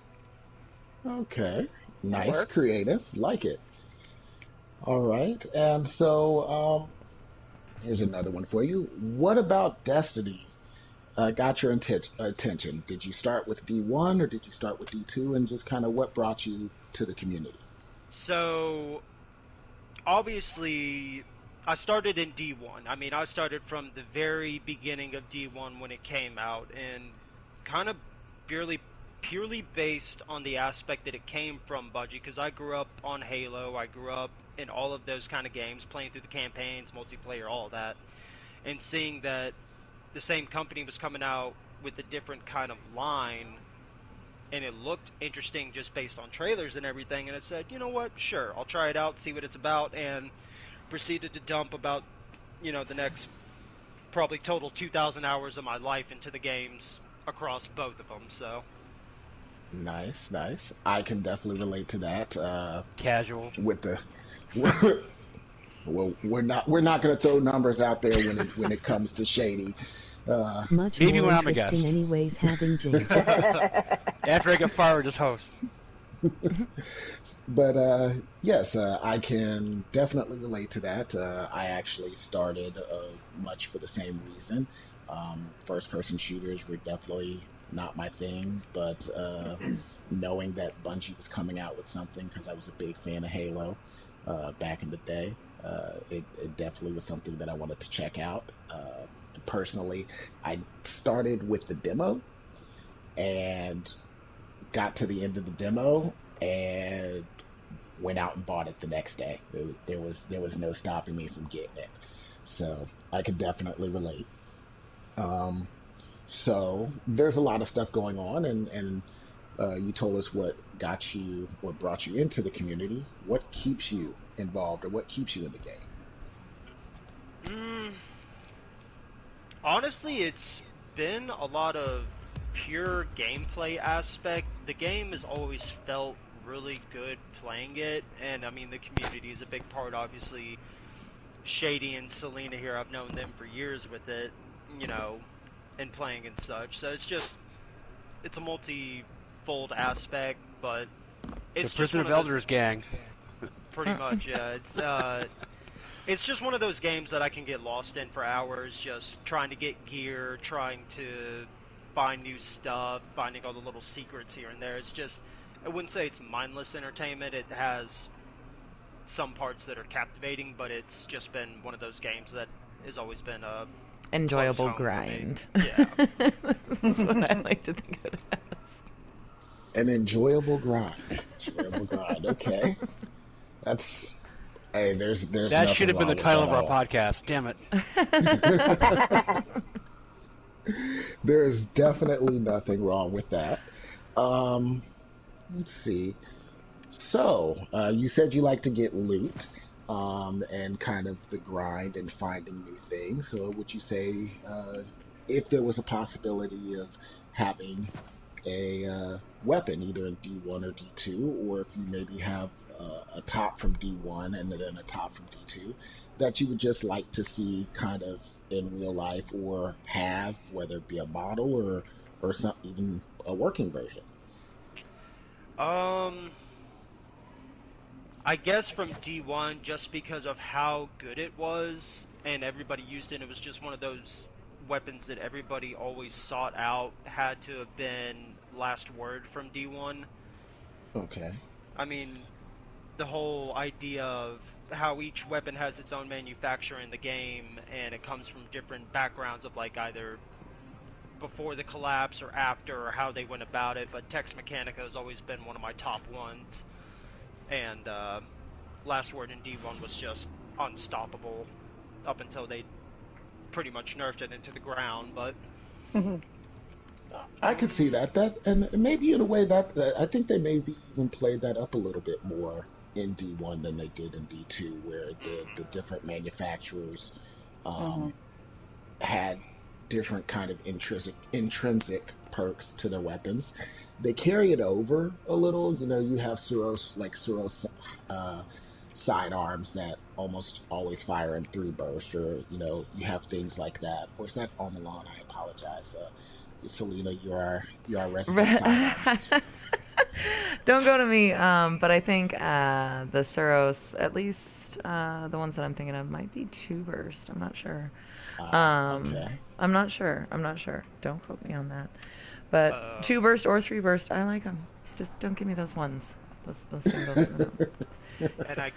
[SPEAKER 1] Okay, nice, creative, like it. All right, and so here's another one for you. What about Destiny got your attention? Did you start with D1 or did you start with D2, and just kind of what brought you to the community?
[SPEAKER 5] So, obviously, I started in D1. I mean, I started from the very beginning of D1 when it came out, and kind of purely based on the aspect that it came from Bungie, because I grew up on Halo, I grew up in all of those kind of games, playing through the campaigns, multiplayer, all that, and seeing that the same company was coming out with a different kind of line, and it looked interesting just based on trailers and everything, and I said, you know what, sure, I'll try it out, see what it's about, and proceeded to dump about, the next probably total 2,000 hours of my life into the games across both of them, so.
[SPEAKER 1] Nice. I can definitely relate to that.
[SPEAKER 3] Casual.
[SPEAKER 1] With the, well, we're not going to throw numbers out there when it comes to Shady.
[SPEAKER 6] Much
[SPEAKER 3] maybe
[SPEAKER 6] more
[SPEAKER 3] when I'm a guest.
[SPEAKER 6] interesting, anyways, having Jane.
[SPEAKER 3] After I get fired as host.
[SPEAKER 1] But yes, I can definitely relate to that. I actually started much for the same reason. First-person shooters were definitely not my thing. But knowing that Bungie was coming out with something, because I was a big fan of Halo back in the day, it definitely was something that I wanted to check out. Personally, I started with the demo and got to the end of the demo and went out and bought it the next day. There was no stopping me from getting it. So I could definitely relate. So there's a lot of stuff going on, and you told us what brought you into the community. What keeps you involved, or what keeps you in the game?
[SPEAKER 5] Honestly, it's been a lot of pure gameplay aspect. The game has always felt really good playing it, and I mean the community is a big part. Obviously, Shady and Selina here, I've known them for years with it, and playing and such. So it's a multi-fold aspect, but it's
[SPEAKER 3] the Prison of Elders gang.
[SPEAKER 5] Pretty much, yeah. It's just one of those games that I can get lost in for hours, just trying to get gear, trying to find new stuff, finding all the little secrets here and there. It's just, I wouldn't say it's mindless entertainment. It has some parts that are captivating, but it's just been one of those games that has always been a
[SPEAKER 4] enjoyable grind.
[SPEAKER 5] Yeah.
[SPEAKER 4] That's what I like to think of it as.
[SPEAKER 1] An enjoyable grind. Okay. That's... Hey, there's
[SPEAKER 3] that should have been the title of our podcast. Damn it.
[SPEAKER 1] There's definitely nothing wrong with that. Let's see. So, you said you like to get loot, and kind of the grind and finding new things. So, would you say, if there was a possibility of having a weapon, either in D1 or D2, or if you maybe have a top from D1 and then a top from D2, that you would just like to see kind of in real life, or have, whether it be a model or some, even a working version?
[SPEAKER 5] I guess from D1, just because of how good it was and everybody used it. It was just one of those weapons that everybody always sought out. Had to have been last word from D1.
[SPEAKER 1] Okay.
[SPEAKER 5] I mean, the whole idea of how each weapon has its own manufacturer in the game, and it comes from different backgrounds of like either before the collapse or after, or how they went about it. But Tex Mechanica has always been one of my top ones, and last word in D1 was just unstoppable up until they pretty much nerfed it into the ground. But
[SPEAKER 1] I could see that and maybe in a way that I think they maybe even played that up a little bit more in D1 than they did in D2, where the different manufacturers had different kind of intrinsic perks to their weapons. They carry it over a little. You have Suros sidearms that almost always fire in 3 bursts, or you have things like that. Or is that on the lawn? I apologize. Selina, you're our resident sidearms.
[SPEAKER 4] Don't go to me, but I think the Suros, at least the ones that I'm thinking of, might be 2 burst. I'm not sure.
[SPEAKER 1] Okay.
[SPEAKER 4] I'm not sure. Don't quote me on that. But 2 burst or 3 burst, I like them. Just don't give me those ones. Those singles.
[SPEAKER 5] And I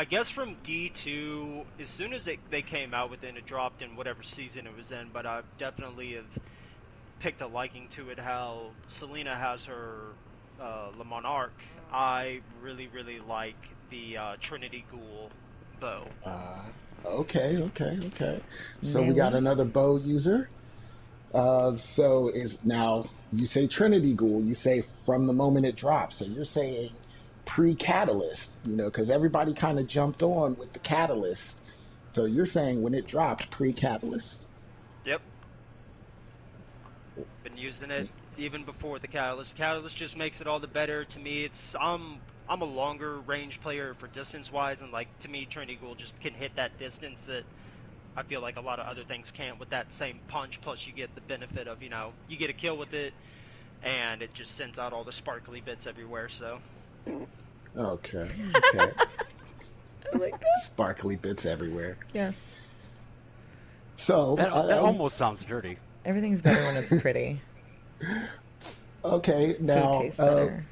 [SPEAKER 5] guess from D2, as soon as they came out with it, it dropped in whatever season it was in, but I definitely have picked a liking to it, how Selina has her Le Monarch. I really, really like the Trinity Ghoul bow.
[SPEAKER 1] Okay. So we got another bow user. So is now, you say Trinity Ghoul, you say from the moment it drops. So you're saying pre-Catalyst, because everybody kind of jumped on with the Catalyst. So you're saying when it dropped, pre-Catalyst?
[SPEAKER 5] Yep. Been using it even before the Catalyst. Catalyst just makes it all the better. To me, I'm a longer range player for distance-wise, and to me, Trinity Ghoul just can hit that distance that I feel like a lot of other things can't with that same punch. Plus, you get the benefit of, you get a kill with it, and it just sends out all the sparkly bits everywhere. So.
[SPEAKER 1] Okay.
[SPEAKER 4] I like that.
[SPEAKER 1] Sparkly bits everywhere.
[SPEAKER 4] Yes.
[SPEAKER 1] So
[SPEAKER 3] that almost sounds dirty.
[SPEAKER 4] Everything's better when it's pretty.
[SPEAKER 1] Okay,
[SPEAKER 4] Food
[SPEAKER 1] now
[SPEAKER 4] tastes better.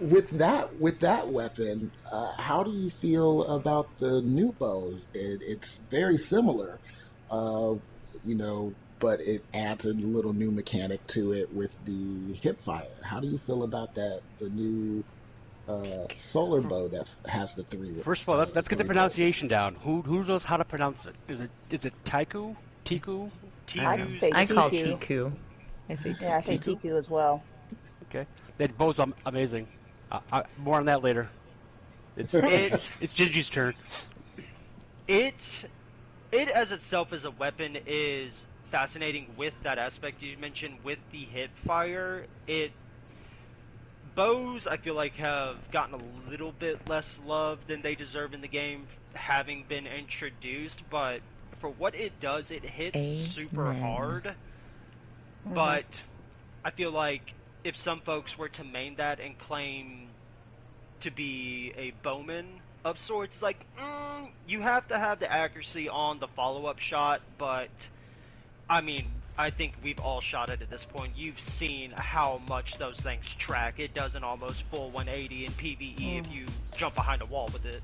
[SPEAKER 1] with that weapon, how do you feel about the new bow? It's very similar, uh, but it adds a little new mechanic to it with the hip fire. How do you feel about that? The new solar bow that has the
[SPEAKER 3] First of all, let's get the
[SPEAKER 1] three bolts.
[SPEAKER 3] pronunciation down. Who knows how to pronounce it? Is it Taiku? Tiku? I don't
[SPEAKER 2] I
[SPEAKER 3] know.
[SPEAKER 5] Tiku's
[SPEAKER 2] say
[SPEAKER 4] I call
[SPEAKER 2] Tiku.
[SPEAKER 4] Tiku. I say
[SPEAKER 2] Yeah, I say
[SPEAKER 4] Tiku.
[SPEAKER 3] Tiku?
[SPEAKER 2] Tiku as well.
[SPEAKER 3] Okay. That bow's amazing. More on that later. It's
[SPEAKER 5] it
[SPEAKER 3] it's Gingy's turn.
[SPEAKER 5] it it as itself as a weapon is fascinating with that aspect you mentioned with the hip fire. It bows I feel like have gotten a little bit less love than they deserve in the game having been introduced, but for what it does, it hits super
[SPEAKER 4] Amen.
[SPEAKER 5] hard.
[SPEAKER 2] Hmm.
[SPEAKER 5] But I feel like if some folks were to main that and claim to be a bowman of sorts, like you have to have the accuracy on the follow-up shot. But I mean, I think we've all shot it at this point. You've seen how much those things track. It does an almost full 180 in PvE if
[SPEAKER 2] Mm.
[SPEAKER 5] you jump behind a wall with it.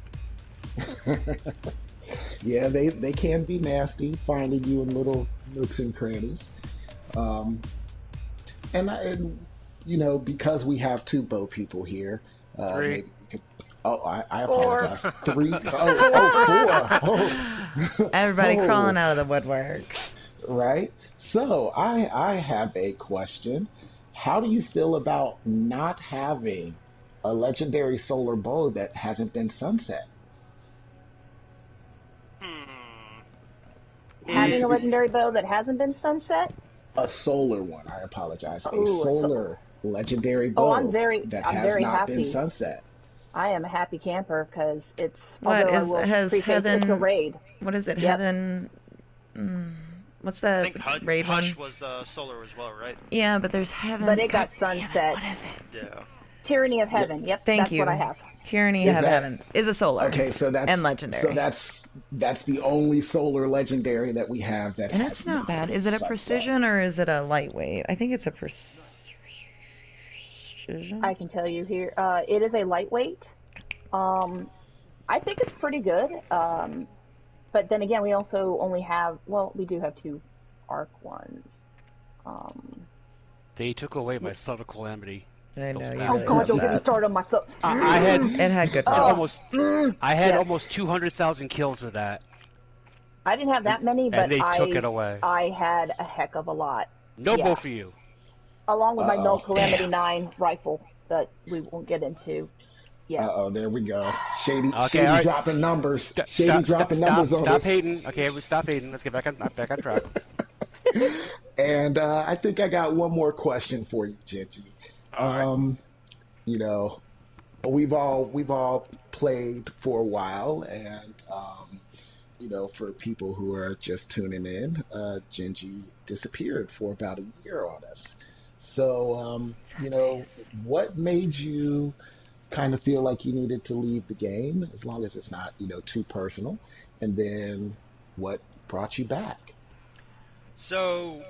[SPEAKER 1] Yeah, they can be nasty, finding you in little nooks and crannies. Um, and because we have two bow people here,
[SPEAKER 3] Three.
[SPEAKER 1] maybe we could. Oh, I
[SPEAKER 2] Four.
[SPEAKER 1] apologize. Three. Four.
[SPEAKER 2] Four.
[SPEAKER 4] Everybody crawling
[SPEAKER 1] Oh,
[SPEAKER 4] out of the woodwork.
[SPEAKER 1] right. So I have a question. How do you feel about not having a legendary solar bow that hasn't been sunset?
[SPEAKER 5] Hmm.
[SPEAKER 2] Having
[SPEAKER 5] It
[SPEAKER 2] a legendary bow that hasn't been sunset.
[SPEAKER 1] A solar one, I apologize. A
[SPEAKER 2] Oh, so
[SPEAKER 1] solar legendary
[SPEAKER 2] oh, I'm
[SPEAKER 1] bow
[SPEAKER 2] very,
[SPEAKER 1] that
[SPEAKER 2] I'm
[SPEAKER 1] has
[SPEAKER 2] very
[SPEAKER 1] not been
[SPEAKER 2] happy.
[SPEAKER 1] sunset.
[SPEAKER 2] I am a happy camper because it's.
[SPEAKER 4] What
[SPEAKER 2] Although I
[SPEAKER 4] is
[SPEAKER 2] will
[SPEAKER 4] has
[SPEAKER 2] preface, it's a
[SPEAKER 4] heaven?
[SPEAKER 2] raid.
[SPEAKER 4] What is it?
[SPEAKER 2] Yep.
[SPEAKER 4] Heaven? Mm, what's
[SPEAKER 5] I
[SPEAKER 4] that
[SPEAKER 5] think
[SPEAKER 4] raid
[SPEAKER 5] Hush
[SPEAKER 4] one?
[SPEAKER 5] was solar as well, right?
[SPEAKER 4] Yeah, but there's
[SPEAKER 2] But
[SPEAKER 4] heaven.
[SPEAKER 2] it
[SPEAKER 4] God
[SPEAKER 2] got
[SPEAKER 4] damn it!
[SPEAKER 2] sunset.
[SPEAKER 4] What is it?
[SPEAKER 5] Yeah.
[SPEAKER 2] Tyranny of
[SPEAKER 1] Yeah,
[SPEAKER 2] Heaven. Yep,
[SPEAKER 4] Thank
[SPEAKER 2] that's what I
[SPEAKER 4] you.
[SPEAKER 2] have.
[SPEAKER 4] Tyranny
[SPEAKER 1] is
[SPEAKER 4] of
[SPEAKER 1] that
[SPEAKER 4] Heaven is a solar
[SPEAKER 1] okay? So
[SPEAKER 4] and
[SPEAKER 1] so
[SPEAKER 4] legendary,
[SPEAKER 1] that's the only solar legendary that we have that
[SPEAKER 4] and it's
[SPEAKER 1] has
[SPEAKER 4] not
[SPEAKER 1] not
[SPEAKER 4] bad.
[SPEAKER 1] been
[SPEAKER 4] Is it a
[SPEAKER 1] sunset.
[SPEAKER 4] precision or is it a lightweight? I think it's a precision.
[SPEAKER 2] I can tell you here. It is a lightweight. Um, I think it's pretty good. But then again, we also only have. Well, we do have two arc ones. Um,
[SPEAKER 3] They took away my subtle calamity.
[SPEAKER 4] I
[SPEAKER 3] Those
[SPEAKER 4] know you
[SPEAKER 2] oh
[SPEAKER 4] really
[SPEAKER 2] God,
[SPEAKER 1] What's
[SPEAKER 4] want
[SPEAKER 2] don't get me
[SPEAKER 1] that?
[SPEAKER 4] that.
[SPEAKER 2] started on myself.
[SPEAKER 3] I had
[SPEAKER 4] It had good
[SPEAKER 3] I had
[SPEAKER 2] Oh,
[SPEAKER 4] parts.
[SPEAKER 3] almost I had
[SPEAKER 2] yes.
[SPEAKER 3] almost 200,000 kills with that,
[SPEAKER 2] I didn't have
[SPEAKER 3] and
[SPEAKER 2] that many,
[SPEAKER 3] and
[SPEAKER 2] but
[SPEAKER 3] they took it
[SPEAKER 2] I
[SPEAKER 3] away.
[SPEAKER 2] I had a heck of a lot.
[SPEAKER 3] No bow
[SPEAKER 2] Yeah,
[SPEAKER 3] for you.
[SPEAKER 2] along with my
[SPEAKER 1] Uh
[SPEAKER 2] Null
[SPEAKER 1] oh.
[SPEAKER 2] Calamity
[SPEAKER 3] Damn.
[SPEAKER 2] 9 rifle that we won't get into. Yeah.
[SPEAKER 1] There we go. Shady,
[SPEAKER 3] Okay, all
[SPEAKER 1] shady
[SPEAKER 3] right.
[SPEAKER 1] dropping numbers.
[SPEAKER 3] Stop,
[SPEAKER 1] Shady
[SPEAKER 3] stop,
[SPEAKER 1] dropping
[SPEAKER 3] stop,
[SPEAKER 1] numbers on
[SPEAKER 3] stop
[SPEAKER 1] us.
[SPEAKER 3] hating. Okay, we stop hating. Let's get back on track.
[SPEAKER 1] And I think I got one more question for you, Genji.
[SPEAKER 5] All right.
[SPEAKER 1] You know, we've all played for a while, and for people who are just tuning in, Genji disappeared for about a year on us. So, what made you kind of feel like you needed to leave the game, as long as it's not, too personal? And then what brought you back?
[SPEAKER 5] So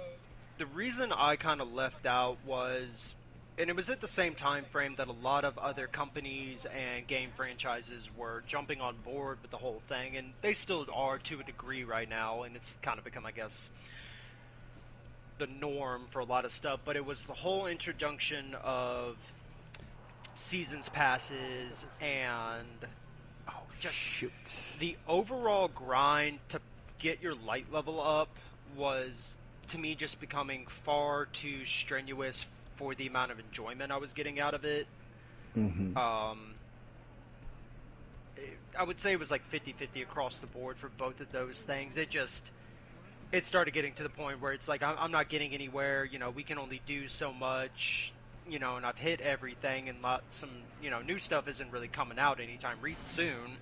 [SPEAKER 5] the reason I kind of left out was, and it was at the same time frame that a lot of other companies and game franchises were jumping on board with the whole thing, and they still are to a degree right now, and it's kind of become, I guess, the norm for a lot of stuff. But it was the whole introduction of seasons passes and
[SPEAKER 3] Oh
[SPEAKER 5] just
[SPEAKER 3] shoot.
[SPEAKER 5] the overall grind to get your light level up was to me just becoming far too strenuous for the amount of enjoyment I was getting out of it.
[SPEAKER 1] Hmm.
[SPEAKER 5] Um, I would say it was like 50-50 across the board for both of those things. It started getting to the point where it's like I'm not getting anywhere. We can only do so much. And I've hit everything, and some new stuff isn't really coming out anytime soon.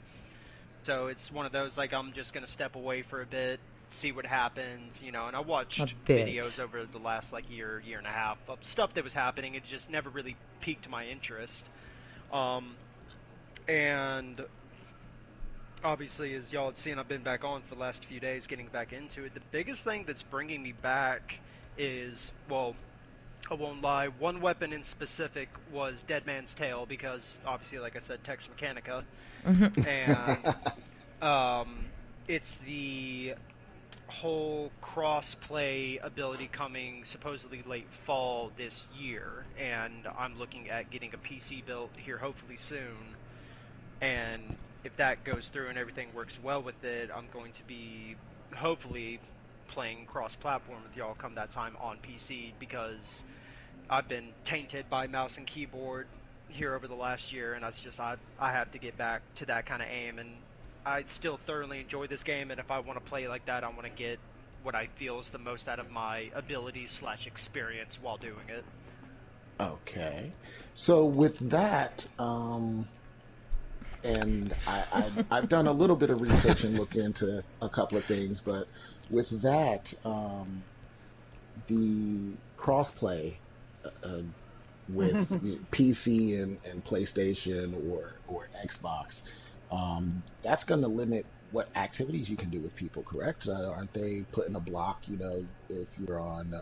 [SPEAKER 5] So it's one of those, like, I'm just gonna step away for a bit, see what happens. And I
[SPEAKER 4] A
[SPEAKER 5] watched videos
[SPEAKER 4] bit.
[SPEAKER 5] over the last like year and a half of stuff that was happening. It just never really piqued my interest. Um, and obviously, as y'all have seen, I've been back on for the last few days, getting back into it. The biggest thing that's bringing me back is, well, I won't lie. One weapon in specific was Dead Man's Tail because, obviously, like I said, Tex Mechanica, and it's the whole cross-play ability coming supposedly late fall this year, and I'm looking at getting a PC built here hopefully soon. And if that goes through and everything works well with it, I'm going to be hopefully playing cross-platform with y'all come that time on PC, because I've been tainted by mouse and keyboard here over the last year, and I have to get back to that kind of aim, and I still thoroughly enjoy this game, and if I want to play like that, I want to get what I feel is the most out of my abilities/experience while doing it.
[SPEAKER 1] Okay. So with that, and I've done a little bit of research and looked into a couple of things, but with that, the crossplay uh, with PC and PlayStation or Xbox, that's going to limit what activities you can do with people, correct? Aren't they putting a block? You know, if you're on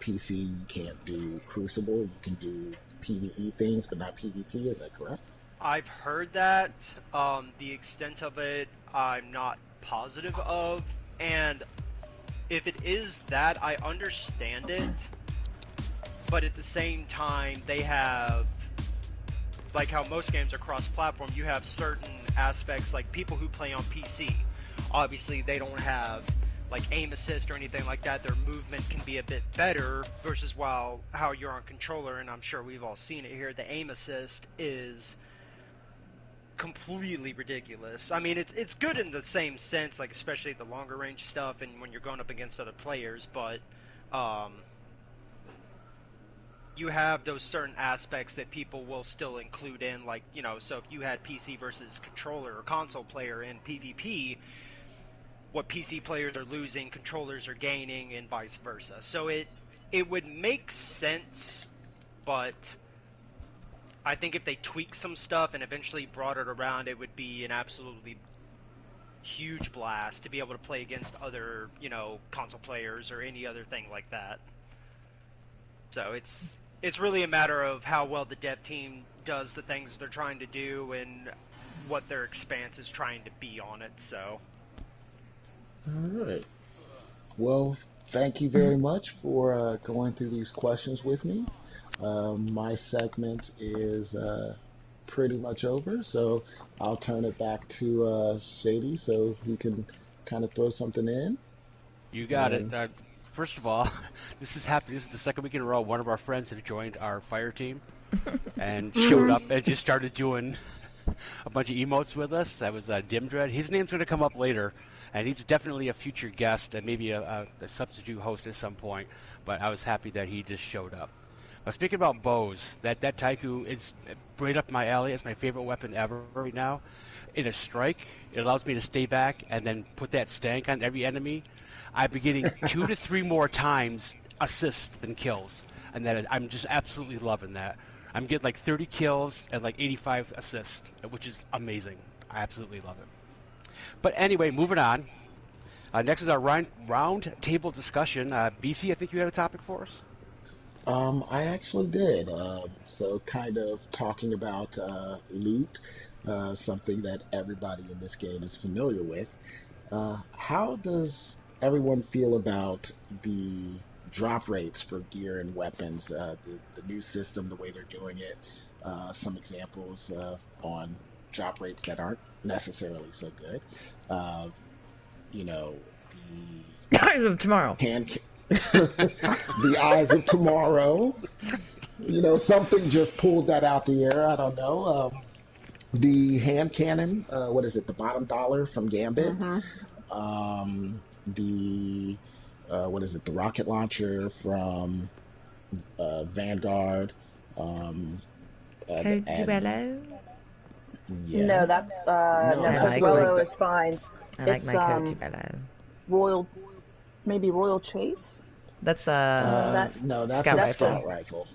[SPEAKER 1] PC, you can't do Crucible. You can do PvE things, but not PvP. Is that correct?
[SPEAKER 5] I've heard that. The extent of it, I'm not positive of, and if it is that, I understand it, but at the same time, they have, like how most games are cross-platform, you have certain aspects, like people who play on PC, obviously they don't have like aim assist or anything like that. Their movement can be a bit better versus how you're on controller, and I'm sure we've all seen it here. The aim assist is completely ridiculous. I mean, it's good in the same sense, like especially the longer range stuff and when you're going up against other players, but you have those certain aspects that people will still include in, like, you know, so if you had PC versus controller or console player in PvP, what PC players are losing, controllers are gaining, and vice versa. So it would make sense, but I think if they tweaked some stuff and eventually brought it around, it would be an absolutely huge blast to be able to play against other, you know, console players or any other thing like that. So it's really a matter of how well the dev team does the things they're trying to do and what their expanse is trying to be on it, so.
[SPEAKER 1] All right. Well, thank you very much for going through these questions with me. My segment is pretty much over, so I'll turn it back to Shady so he can kind of throw something in.
[SPEAKER 3] You got it. First of all, this is the second week in a row one of our friends have joined our fire team and showed up and just started doing a bunch of emotes with us. That was Dimdread. His name's going to come up later, and he's definitely a future guest and maybe a substitute host at some point, but I was happy that he just showed up. Speaking about bows, that Taiku is right up my alley. It's my favorite weapon ever right now. In a strike, it allows me to stay back and then put that stank on every enemy. I've been getting 2 to 3 more times assists than kills, and that I'm just absolutely loving that. I'm getting like 30 kills and like 85 assists, which is amazing. I absolutely love it. But anyway, moving on. Next is our round table discussion. BC, I think you had a topic for us?
[SPEAKER 1] I actually did. So kind of talking about loot, something that everybody in this game is familiar with. How does everyone feel about the drop rates for gear and weapons, the new system, the way they're doing it? Some examples on drop rates that aren't necessarily so good. You know,
[SPEAKER 4] the Eyes of Tomorrow.
[SPEAKER 1] The Eyes of Tomorrow. You know, something just pulled that out the air. I don't know. The hand cannon. What is it? The bottom dollar from Gambit.
[SPEAKER 2] Mm-hmm.
[SPEAKER 1] The what is it? The rocket launcher from Vanguard.
[SPEAKER 4] Code Duello?
[SPEAKER 1] Yeah.
[SPEAKER 2] No, that's
[SPEAKER 1] No,
[SPEAKER 2] no,
[SPEAKER 1] that's
[SPEAKER 2] Duello
[SPEAKER 1] like
[SPEAKER 2] is fine.
[SPEAKER 4] I like
[SPEAKER 2] It's
[SPEAKER 4] my Code Duello.
[SPEAKER 2] Royal, maybe Royal Chase.
[SPEAKER 4] That's
[SPEAKER 1] no, that's
[SPEAKER 4] Scout
[SPEAKER 1] a
[SPEAKER 4] rifle.
[SPEAKER 1] scout rifle.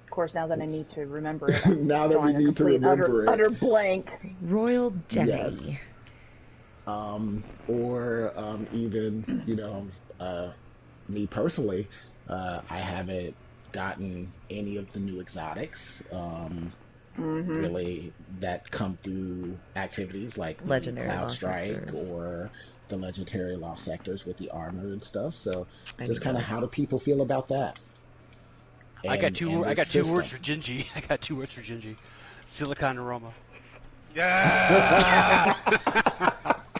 [SPEAKER 2] Of course, now that I need to remember it,
[SPEAKER 1] Now that we
[SPEAKER 2] drawing a
[SPEAKER 1] need to
[SPEAKER 2] complete
[SPEAKER 1] remember it.
[SPEAKER 2] utter blank.
[SPEAKER 4] Royal Jelly.
[SPEAKER 1] Yes. Or even, you know, me personally, I haven't gotten any of the new exotics. Really, that come through activities like the
[SPEAKER 4] Legendary
[SPEAKER 1] Cloud
[SPEAKER 4] lost
[SPEAKER 1] Strike
[SPEAKER 4] sectors.
[SPEAKER 1] or the legendary lost sectors with the armor and stuff. So
[SPEAKER 4] I
[SPEAKER 1] just
[SPEAKER 4] need
[SPEAKER 1] kind of
[SPEAKER 4] those.
[SPEAKER 1] how do people feel about that?
[SPEAKER 3] I got two.
[SPEAKER 1] And
[SPEAKER 3] I
[SPEAKER 1] this
[SPEAKER 3] got 2 words
[SPEAKER 1] system.
[SPEAKER 3] for Gingy. I got 2 words for Gingy. Silicon aroma.
[SPEAKER 5] Yeah.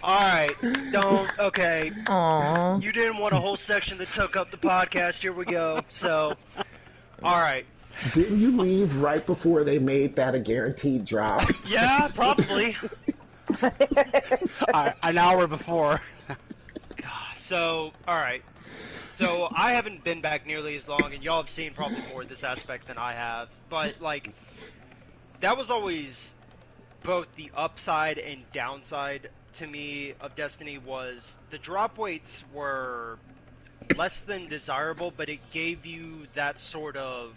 [SPEAKER 5] All right. Don't. Okay.
[SPEAKER 4] Aww.
[SPEAKER 5] You didn't want a whole section that took up the podcast. Here we go. So, all right.
[SPEAKER 1] Didn't you leave right before they made that a guaranteed drop?
[SPEAKER 5] Yeah, probably.
[SPEAKER 3] An hour before.
[SPEAKER 5] So, all right. So I haven't been back nearly as long, and y'all have seen probably more of this aspect than I have. But like, that was always both the upside and downside to me of Destiny. Was the drop weights were less than desirable, but it gave you that sort of,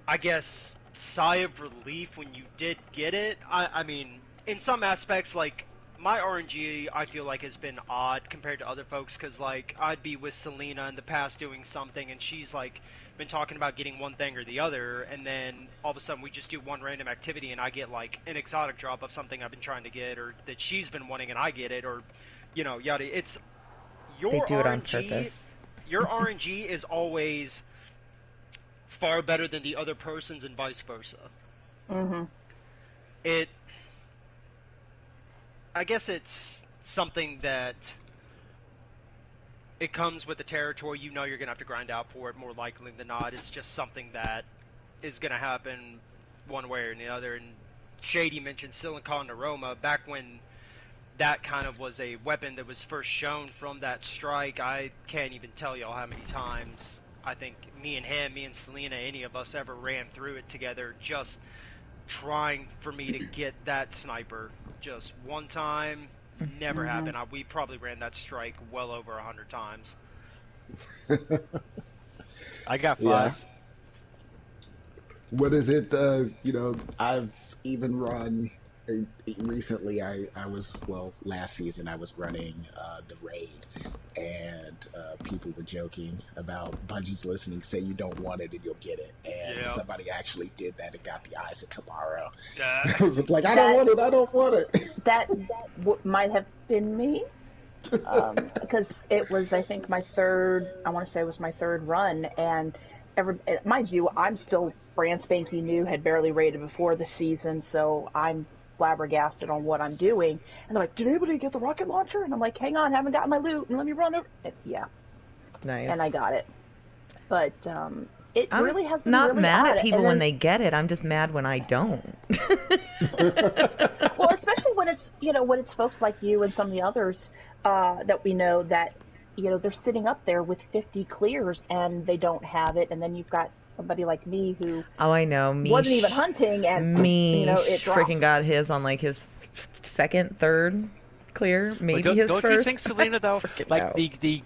[SPEAKER 5] I guess, sigh of relief when you did get it. I mean, in some aspects, like, my RNG, I feel like, has been odd compared to other folks, because, like, I'd be with Selena in the past doing something, and she's, like, been talking about getting one thing or the other, and then all of a sudden we just do one random activity, and I get, like, an exotic drop of something I've been trying to get, or that she's been wanting, and I get it, or, you know, yada. It's your
[SPEAKER 4] They do it on
[SPEAKER 5] RNG.
[SPEAKER 4] purpose.
[SPEAKER 5] Your RNG is always far better than the other person's, and vice versa. I guess it's something that it comes with the territory. You know you're gonna have to grind out for it more likely than not. It's just something that is gonna happen one way or the other. And Shady mentioned Silicon Aroma. Back when that kind of was a weapon that was first shown from that strike, I can't even tell y'all how many times I think me and Selena, any of us ever ran through it together, just trying for me to get that sniper. Just one time, never happened. We probably ran that strike well over 100 times.
[SPEAKER 3] I got 5.
[SPEAKER 1] Yeah. What is it? I've even run recently. I was, well, last season I was running the raid, and people were joking about Bungie's listening. Say you don't want it and you'll get it, and
[SPEAKER 5] Yeah.
[SPEAKER 1] somebody actually did that and got the Eyes of Tomorrow.
[SPEAKER 5] Yeah.
[SPEAKER 1] I was like, I don't want it. I don't want it.
[SPEAKER 2] That might have been me. Because it was, I think, my third, I want to say it was my third run, and mind you, I'm still brand spanking new, had barely raided before the season, so I'm flabbergasted on what I'm doing. And they're like, did anybody get the rocket launcher? And I'm like, hang on, haven't gotten my loot, and let me run over. And, yeah.
[SPEAKER 4] Nice.
[SPEAKER 2] And I got it. But it
[SPEAKER 4] I'm
[SPEAKER 2] really has been
[SPEAKER 4] not
[SPEAKER 2] really
[SPEAKER 4] mad
[SPEAKER 2] odd.
[SPEAKER 4] at people
[SPEAKER 2] And then,
[SPEAKER 4] when they get it. I'm just mad when I don't.
[SPEAKER 2] well, especially when it's folks like you and some of the others that we know that, they're sitting up there with 50 clears and they don't have it, and then you've got somebody like me who
[SPEAKER 4] Oh, I know. Me
[SPEAKER 2] wasn't even hunting, and it drops.
[SPEAKER 4] freaking got his on like his second, third clear, maybe
[SPEAKER 3] But
[SPEAKER 4] his
[SPEAKER 3] don't
[SPEAKER 4] first.
[SPEAKER 3] you think, Selena, though,
[SPEAKER 4] Freaking
[SPEAKER 3] like
[SPEAKER 4] out.
[SPEAKER 3] the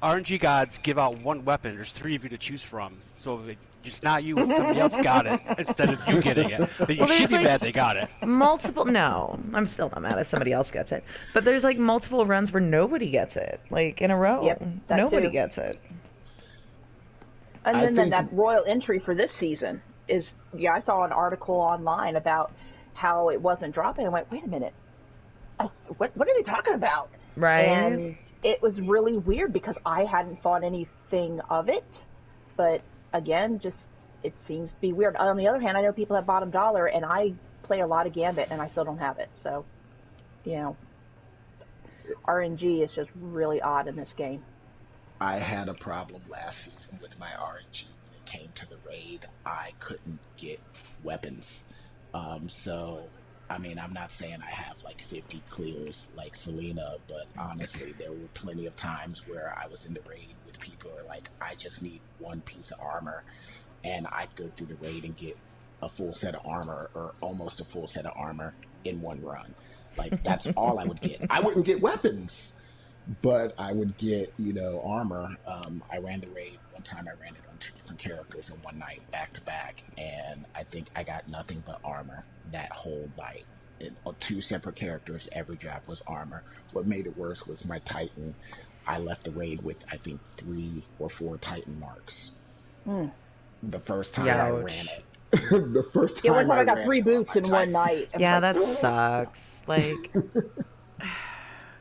[SPEAKER 3] RNG gods give out one weapon, there's 3 of you to choose from, so it's not you, somebody else got it instead of you getting it. But you
[SPEAKER 4] Well,
[SPEAKER 3] should
[SPEAKER 4] there's,
[SPEAKER 3] be
[SPEAKER 4] like,
[SPEAKER 3] mad they got it.
[SPEAKER 4] multiple. No, I'm still not mad if somebody else gets it. But there's like multiple runs where nobody gets it, like in a row.
[SPEAKER 2] Yep, that
[SPEAKER 4] Nobody
[SPEAKER 2] too.
[SPEAKER 4] gets it.
[SPEAKER 2] And
[SPEAKER 1] I
[SPEAKER 2] then
[SPEAKER 1] think-
[SPEAKER 2] that royal entry for this season is, I saw an article online about how it wasn't dropping. I went, wait a minute, what are they talking about?
[SPEAKER 4] Right.
[SPEAKER 2] And it was really weird because I hadn't thought anything of it, but again, just it seems to be weird. On the other hand, I know people have bottom dollar, and I play a lot of Gambit, and I still don't have it. So, RNG is just really odd in this game.
[SPEAKER 1] I had a problem last season with my RNG when it came to the raid. I couldn't get weapons. So, I mean, I'm not saying I have like 50 clears like Selena, but honestly, there were plenty of times where I was in the raid with people who are like, I just need one piece of armor, and I'd go through the raid and get a full set of armor, or almost a full set of armor in one run. Like, that's all I would get. I wouldn't get weapons, but I would get, armor. I ran the raid one time. I ran it on 2 different characters in one night, back to back, and I think I got nothing but armor that whole night. On 2 separate characters, every drop was armor. What made it worse was my Titan. I left the raid with, I think, 3 or 4 Titan marks.
[SPEAKER 2] Mm.
[SPEAKER 1] The first time I
[SPEAKER 4] Ouch.
[SPEAKER 1] ran it. The first
[SPEAKER 2] Yeah, one
[SPEAKER 1] time
[SPEAKER 2] time I got
[SPEAKER 1] ran
[SPEAKER 2] 3
[SPEAKER 1] it on
[SPEAKER 2] boots
[SPEAKER 1] my
[SPEAKER 2] in one
[SPEAKER 1] Titan.
[SPEAKER 2] night. I was
[SPEAKER 4] Yeah,
[SPEAKER 2] like,
[SPEAKER 4] that sucks. Like,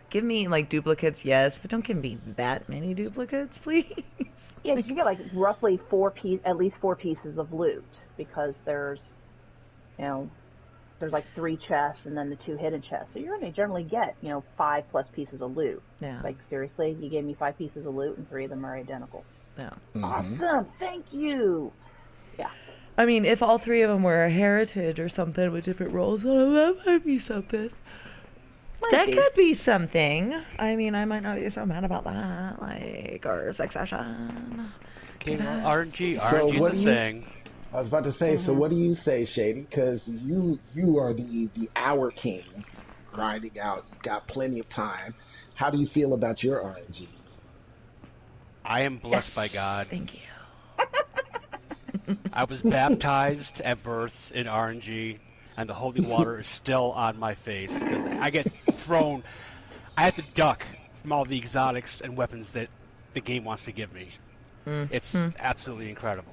[SPEAKER 4] give me like duplicates, yes, but don't give me that many duplicates, please.
[SPEAKER 2] yeah, 'cause you get like roughly at least 4 pieces of loot, because there's, you know, there's like 3 chests and then the 2 hidden chests. So you're going to generally get, 5 plus pieces of loot.
[SPEAKER 4] Yeah.
[SPEAKER 2] Like, seriously, you gave me 5 pieces of loot and 3 of them are identical.
[SPEAKER 4] Yeah.
[SPEAKER 1] Mm-hmm.
[SPEAKER 2] Awesome, thank you. Yeah.
[SPEAKER 4] I mean, if all 3 of them were a heritage or something with different roles, oh, that might be something. That could be something. I mean, I might not be so mad about that. Like, or Succession.
[SPEAKER 3] Okay, well, RNG,
[SPEAKER 1] So
[SPEAKER 3] RNG's
[SPEAKER 1] what
[SPEAKER 3] a
[SPEAKER 1] do you?
[SPEAKER 3] thing.
[SPEAKER 1] I was about to say. So what do you say, Shady? Because you are the hour king, grinding out. You've got plenty of time. How do you feel about your RNG?
[SPEAKER 3] I am blessed by
[SPEAKER 4] Yes,
[SPEAKER 3] God.
[SPEAKER 4] thank you.
[SPEAKER 3] I was baptized at birth in RNG, and the holy water is still on my face because I get thrown. I have to duck from all the exotics and weapons that the game wants to give me. It's absolutely incredible.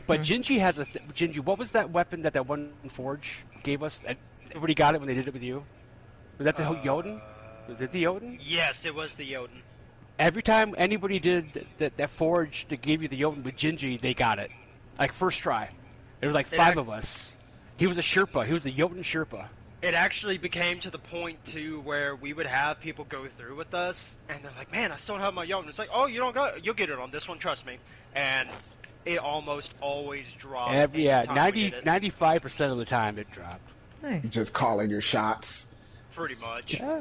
[SPEAKER 3] But Gingy has Gingy, what was that weapon that one Forge gave us? Everybody got it when they did it with you? Was that the Jotun? Was it the Jotun?
[SPEAKER 5] Yes, it was the Jotun.
[SPEAKER 3] Every time anybody did that Forge that gave you the Jotun with Gingy, they got it. Like, first try. There was like 5 of us. He was a Sherpa. He was a Jotun Sherpa.
[SPEAKER 5] It actually became to the point, too, where we would have people go through with us, and they're like, man, I still don't have my Jotun. It's like, oh, you don't got it? You'll get it on this one, trust me. And it almost always dropped.
[SPEAKER 3] 95% of the time it dropped.
[SPEAKER 4] Nice.
[SPEAKER 1] Just calling your shots.
[SPEAKER 5] Pretty much.
[SPEAKER 3] Yeah.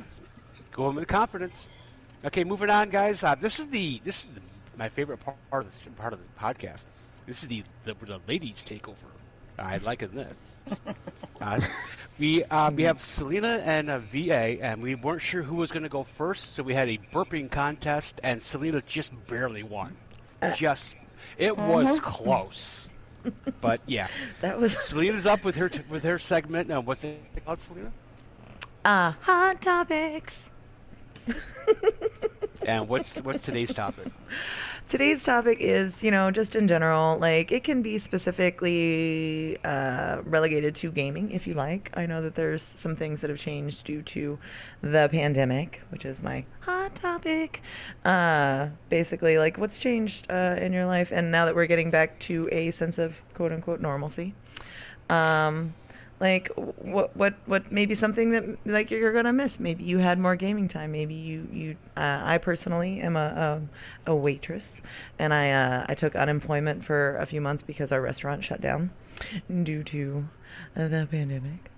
[SPEAKER 3] Going with confidence. Okay, moving on, guys. This is my favorite part of the podcast. This is the ladies takeover. I like it this. We have Selena and VA, and we weren't sure who was going to go first, so we had a burping contest, and Selena just barely won. It was close, but yeah,
[SPEAKER 4] That was
[SPEAKER 3] Selena's up with her segment. What's it called, Selena?
[SPEAKER 4] Hot Topics.
[SPEAKER 3] And what's today's topic?
[SPEAKER 4] Today's topic is, just in general, like, it can be specifically relegated to gaming, if you like. I know that there's some things that have changed due to the pandemic, which is my hot topic. Basically, like, what's changed in your life, and now that we're getting back to a sense of quote-unquote normalcy. Like, what maybe something that, like, you're gonna miss. Maybe you had more gaming time. Maybe I personally am a waitress, and I took unemployment for a few months because our restaurant shut down due to the pandemic.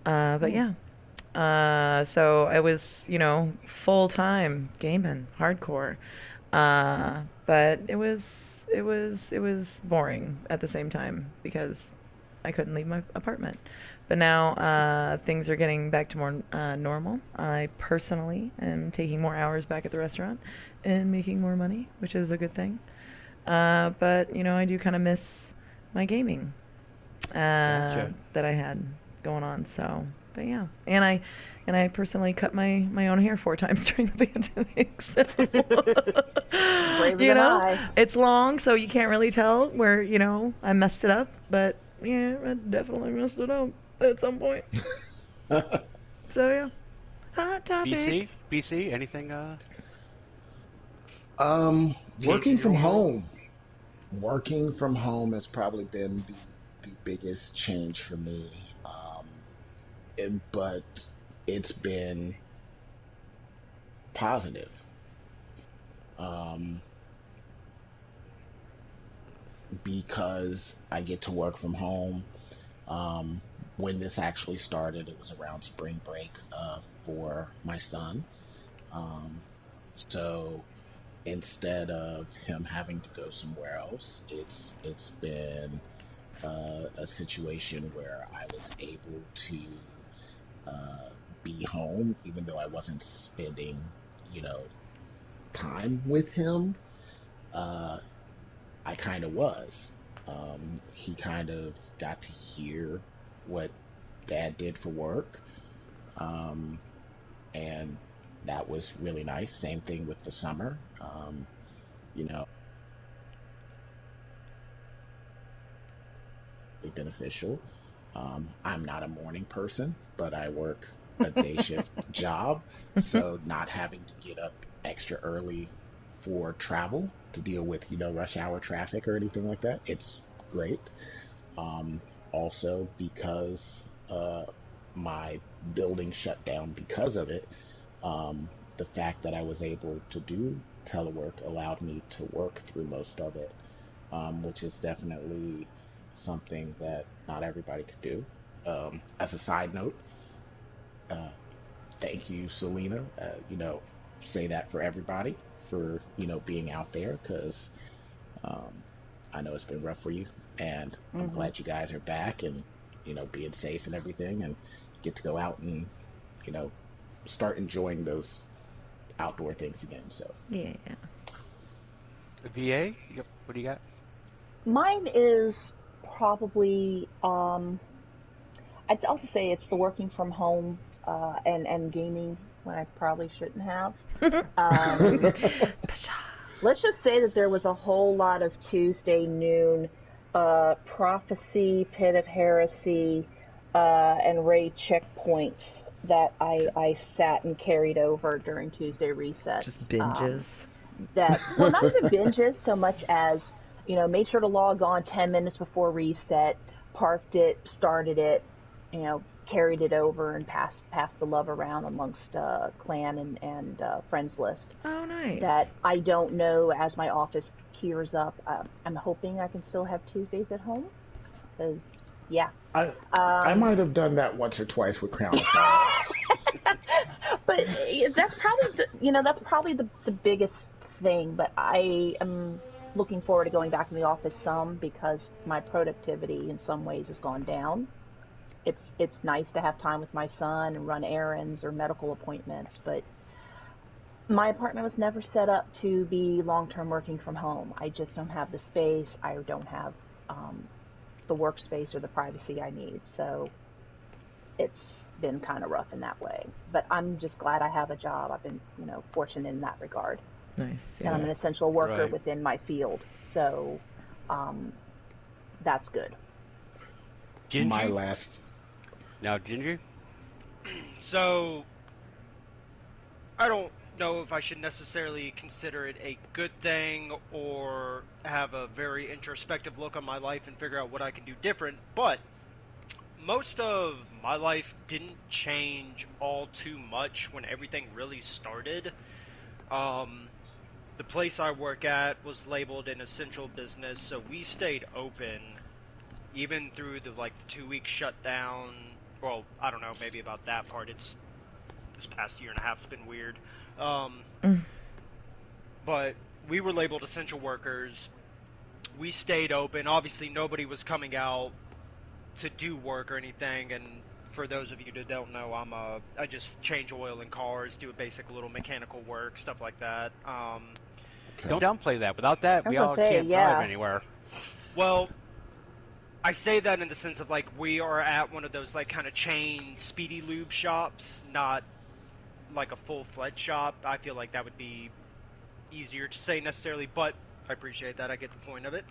[SPEAKER 4] But yeah, so I was, full time gaming, hardcore. But it was boring at the same time because I couldn't leave my apartment. But now things are getting back to more normal. I personally am taking more hours back at the restaurant and making more money, which is a good thing. But I do kind of miss my gaming
[SPEAKER 3] Gotcha.
[SPEAKER 4] that I had going on. So, but yeah, and I personally cut my own hair 4 times during the pandemic. So.
[SPEAKER 2] Braver than I.
[SPEAKER 4] It's long, so you can't really tell where I messed it up, but. Yeah, I definitely messed it up at some point. So yeah, hot topic.
[SPEAKER 3] BC, anything?
[SPEAKER 1] Working from
[SPEAKER 3] your role?
[SPEAKER 1] home. Working from home has probably been the biggest change for me. But it's been positive. Because I get to work from home. When this actually started, it was around spring break for my son. So instead of him having to go somewhere else, it's been a situation where I was able to be home, even though I wasn't spending, time with him. I kind of was. He kind of got to hear what Dad did for work, and that was really nice. Same thing with the summer. You know, beneficial. I'm not a morning person, but I work a day shift job, so not having to get up extra early for travel to deal with, rush hour traffic or anything like that, it's great. Also, because my building shut down because of it, the fact that I was able to do telework allowed me to work through most of it, which is definitely something that not everybody could do. As a side note, uh, thank you, Selena. Say that for everybody for, being out there because um, I know it's been rough for you, and I'm
[SPEAKER 2] Hmm.
[SPEAKER 1] glad you guys are back and, being safe and everything and get to go out and, you know, start enjoying those outdoor things again. So,
[SPEAKER 4] Yeah.
[SPEAKER 3] VA? Yep. What do you got?
[SPEAKER 2] Mine is probably, I'd also say it's the working from home and gaming when I probably shouldn't have. Um, let's just say that there was a whole lot of Tuesday noon prophecy, pit of heresy, and raid checkpoints that I sat and carried over during Tuesday resets.
[SPEAKER 4] Just binges.
[SPEAKER 2] That, well, not even binges so much as, made sure to log on 10 minutes before reset, parked it, started it, carried it over and passed the love around amongst clan and friends list.
[SPEAKER 4] Oh, nice.
[SPEAKER 2] That I don't know as my office gears up. I'm hoping I can still have Tuesdays at home. Because, yeah.
[SPEAKER 1] I might have done that once or twice with Crown of Silence.
[SPEAKER 2] But that's probably the biggest thing. But I am looking forward to going back in the office some because my productivity in some ways has gone down. It's nice to have time with my son and run errands or medical appointments, but my apartment was never set up to be long-term working from home. I just don't have the space. I don't have the workspace or the privacy I need. So it's been kind of rough in that way. But I'm just glad I have a job. I've been, fortunate in that regard.
[SPEAKER 4] Nice.
[SPEAKER 2] And I'm
[SPEAKER 4] Yeah.
[SPEAKER 2] an essential worker
[SPEAKER 3] Right.
[SPEAKER 2] within my field. So that's good.
[SPEAKER 3] Gingy?
[SPEAKER 1] My last.
[SPEAKER 3] Now, Gingy?
[SPEAKER 5] So, I don't know if I should necessarily consider it a good thing or have a very introspective look on my life and figure out what I can do different, but most of my life didn't change all too much when everything really started. The place I work at was labeled an essential business, so we stayed open even through the 2 week shutdown. Well, I don't know, maybe about that part. It's this past year and a half's been weird.
[SPEAKER 4] Mm.
[SPEAKER 5] But we were labeled essential workers. We stayed open. Obviously, nobody was coming out to do work or anything. And for those of you that don't know, I just change oil in cars, do a basic little mechanical work, stuff like that.
[SPEAKER 3] Don't downplay that. Without that,
[SPEAKER 2] I was
[SPEAKER 3] we
[SPEAKER 2] gonna
[SPEAKER 3] all
[SPEAKER 2] say,
[SPEAKER 3] can't
[SPEAKER 2] yeah.
[SPEAKER 3] drive anywhere.
[SPEAKER 5] Well, I say that in the sense of we are at one of those kind of chain speedy lube shops, not like a full-fledged shop. I feel like that would be easier to say necessarily, but I appreciate that. I get the point of it.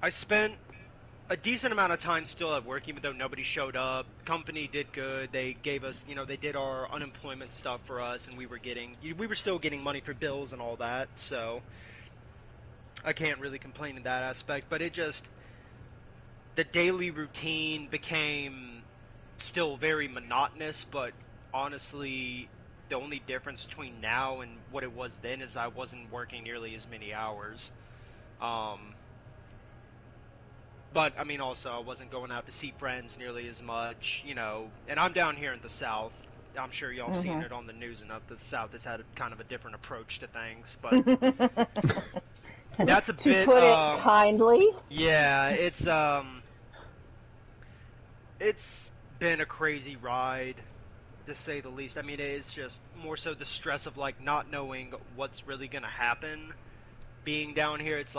[SPEAKER 5] I spent a decent amount of time still at work, even though nobody showed up. Company did good. They gave us, they did our unemployment stuff for us, and we were still getting money for bills and all that. So I can't really complain in that aspect. But the daily routine became still very monotonous. But honestly, the only difference between now and what it was then is I wasn't working nearly as many hours. But, I mean, also, I wasn't going out to see friends nearly as much, and I'm down here in the South. I'm sure y'all have seen it on the news enough. The South has had kind of a different approach to things, but that's a
[SPEAKER 2] To
[SPEAKER 5] bit,
[SPEAKER 2] put it kindly.
[SPEAKER 5] yeah, it's been a crazy ride, to say the least. I mean, it's just more so the stress of, not knowing what's really going to happen. Being down here, it's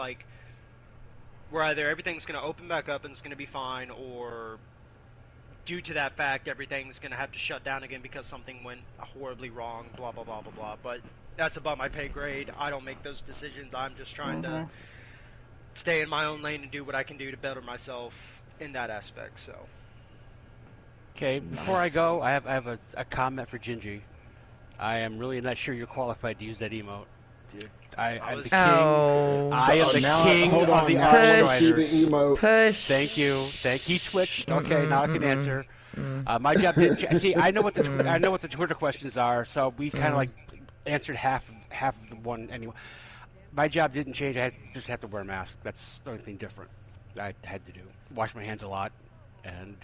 [SPEAKER 5] where either everything's going to open back up and it's going to be fine, or due to that fact, everything's going to have to shut down again because something went horribly wrong, blah, blah, blah, blah, blah. But that's above my pay grade. I don't make those decisions. I'm just trying to stay in my own lane and do what I can do to better myself in that aspect, so.
[SPEAKER 3] Okay, before I go, I have a comment for Gingy. I am really not sure you're qualified to use that emote. Dude, I'm the king.
[SPEAKER 4] Oh.
[SPEAKER 3] I am the king
[SPEAKER 1] hold
[SPEAKER 3] of
[SPEAKER 1] on,
[SPEAKER 3] the
[SPEAKER 1] now I wanna see
[SPEAKER 3] art
[SPEAKER 1] the emote.
[SPEAKER 4] Push.
[SPEAKER 3] Thank you. He switched. Okay, now I can answer. My job didn't see. I know what the Twitter questions are, so we kind of like answered half of the one anyway. My job didn't change. I just have to wear a mask. That's the only thing different I had to do. Wash my hands a lot and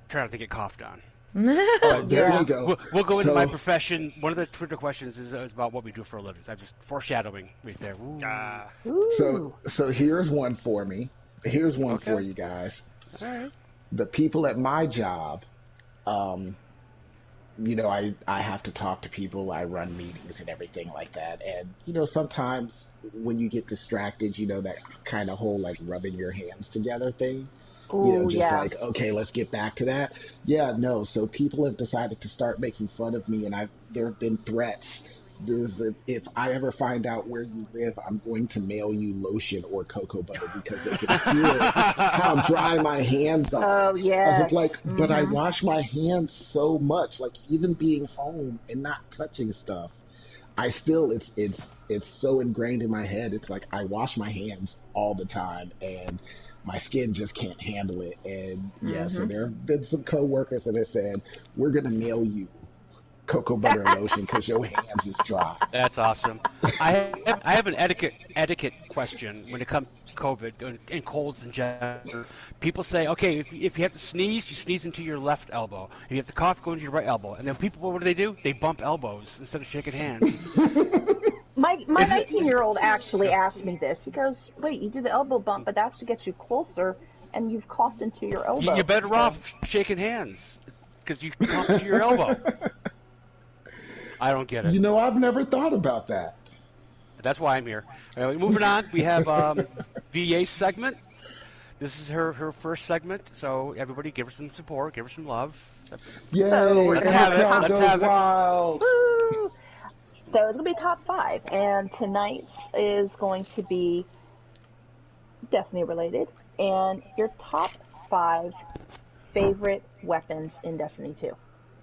[SPEAKER 3] try not to get coughed on.
[SPEAKER 1] There you go.
[SPEAKER 3] We'll go into my profession. One of the Twitter questions is about what we do for a living. I'm just foreshadowing right there.
[SPEAKER 1] So here's one for me. Here's one for you guys.
[SPEAKER 3] All right.
[SPEAKER 1] The people at my job, you know, I have to talk to people. I run meetings and everything like that. And, you know, sometimes when you get distracted, you know, that kind of whole like rubbing your hands together thing. You know, just like, okay, let's get back to that. Yeah, no. So people have decided to start making fun of me, and there have been threats. If I ever find out where you live, I'm going to mail you lotion or cocoa butter because they can feel how dry my hands are.
[SPEAKER 2] Oh, yeah.
[SPEAKER 1] I was like, but I wash my hands so much, like even being home and not touching stuff. I still, it's so ingrained in my head. It's like I wash my hands all the time, and my skin just can't handle it. And yeah, so there have been some coworkers that have said, we're going to mail you cocoa butter and lotion because your hands is dry.
[SPEAKER 3] That's awesome. I have an etiquette question when it comes to COVID and colds in general. People say, okay, if you have to sneeze, you sneeze into your left elbow. If you have to cough, go into your right elbow. And then people, what do? They bump elbows instead of shaking hands.
[SPEAKER 2] My 19-year-old actually asked me this. He goes, wait, you do the elbow bump, but that's to get you closer, and you've coughed into your elbow.
[SPEAKER 3] You're better off shaking hands because you cough into your elbow. I don't get it.
[SPEAKER 1] You know, I've never thought about that.
[SPEAKER 3] That's why I'm here. Anyway, moving on, we have VA's segment. This is her first segment, so everybody give her some support, give her some love.
[SPEAKER 1] Yay!
[SPEAKER 3] Let's have it. Let's have it.
[SPEAKER 1] Wild.
[SPEAKER 2] Woo! So it's going to be top 5, and tonight's is going to be Destiny related, and your top 5 favorite weapons in Destiny 2.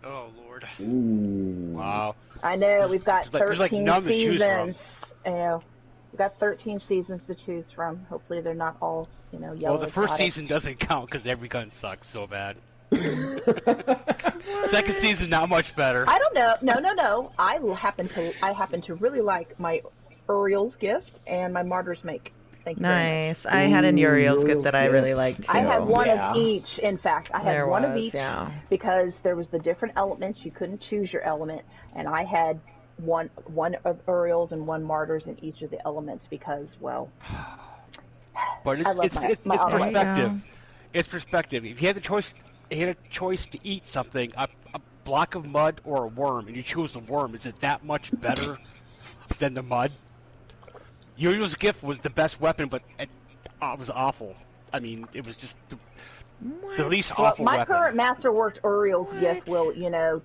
[SPEAKER 5] Oh, Lord.
[SPEAKER 1] Ooh.
[SPEAKER 3] Wow.
[SPEAKER 2] I know, we've got 13
[SPEAKER 3] none to choose
[SPEAKER 2] seasons. You know, we've got 13 seasons to choose from. Hopefully they're not all, you know, yellow.
[SPEAKER 3] Well, the first season doesn't count because every gun sucks so bad. Second season, not much better.
[SPEAKER 2] I don't know. No. I happen to really like my Uriel's Gift and my Martyr's Make. Thank you.
[SPEAKER 4] Nice. I had an Uriel's Gift that I really liked too.
[SPEAKER 2] I had one of each. In fact, I had one of each because there was the different elements. You couldn't choose your element, and I had one of Uriel's and one Martyr's in each of the elements because, well,
[SPEAKER 3] but it's perspective. It's perspective. If you had a choice to eat something, a block of mud or a worm, and you choose a worm, is it that much better than the mud? Uriel's Gift was the best weapon, but it was awful. I mean, it was just the least awful
[SPEAKER 2] my
[SPEAKER 3] weapon.
[SPEAKER 2] My current masterworked Uriel's Gift will, you know,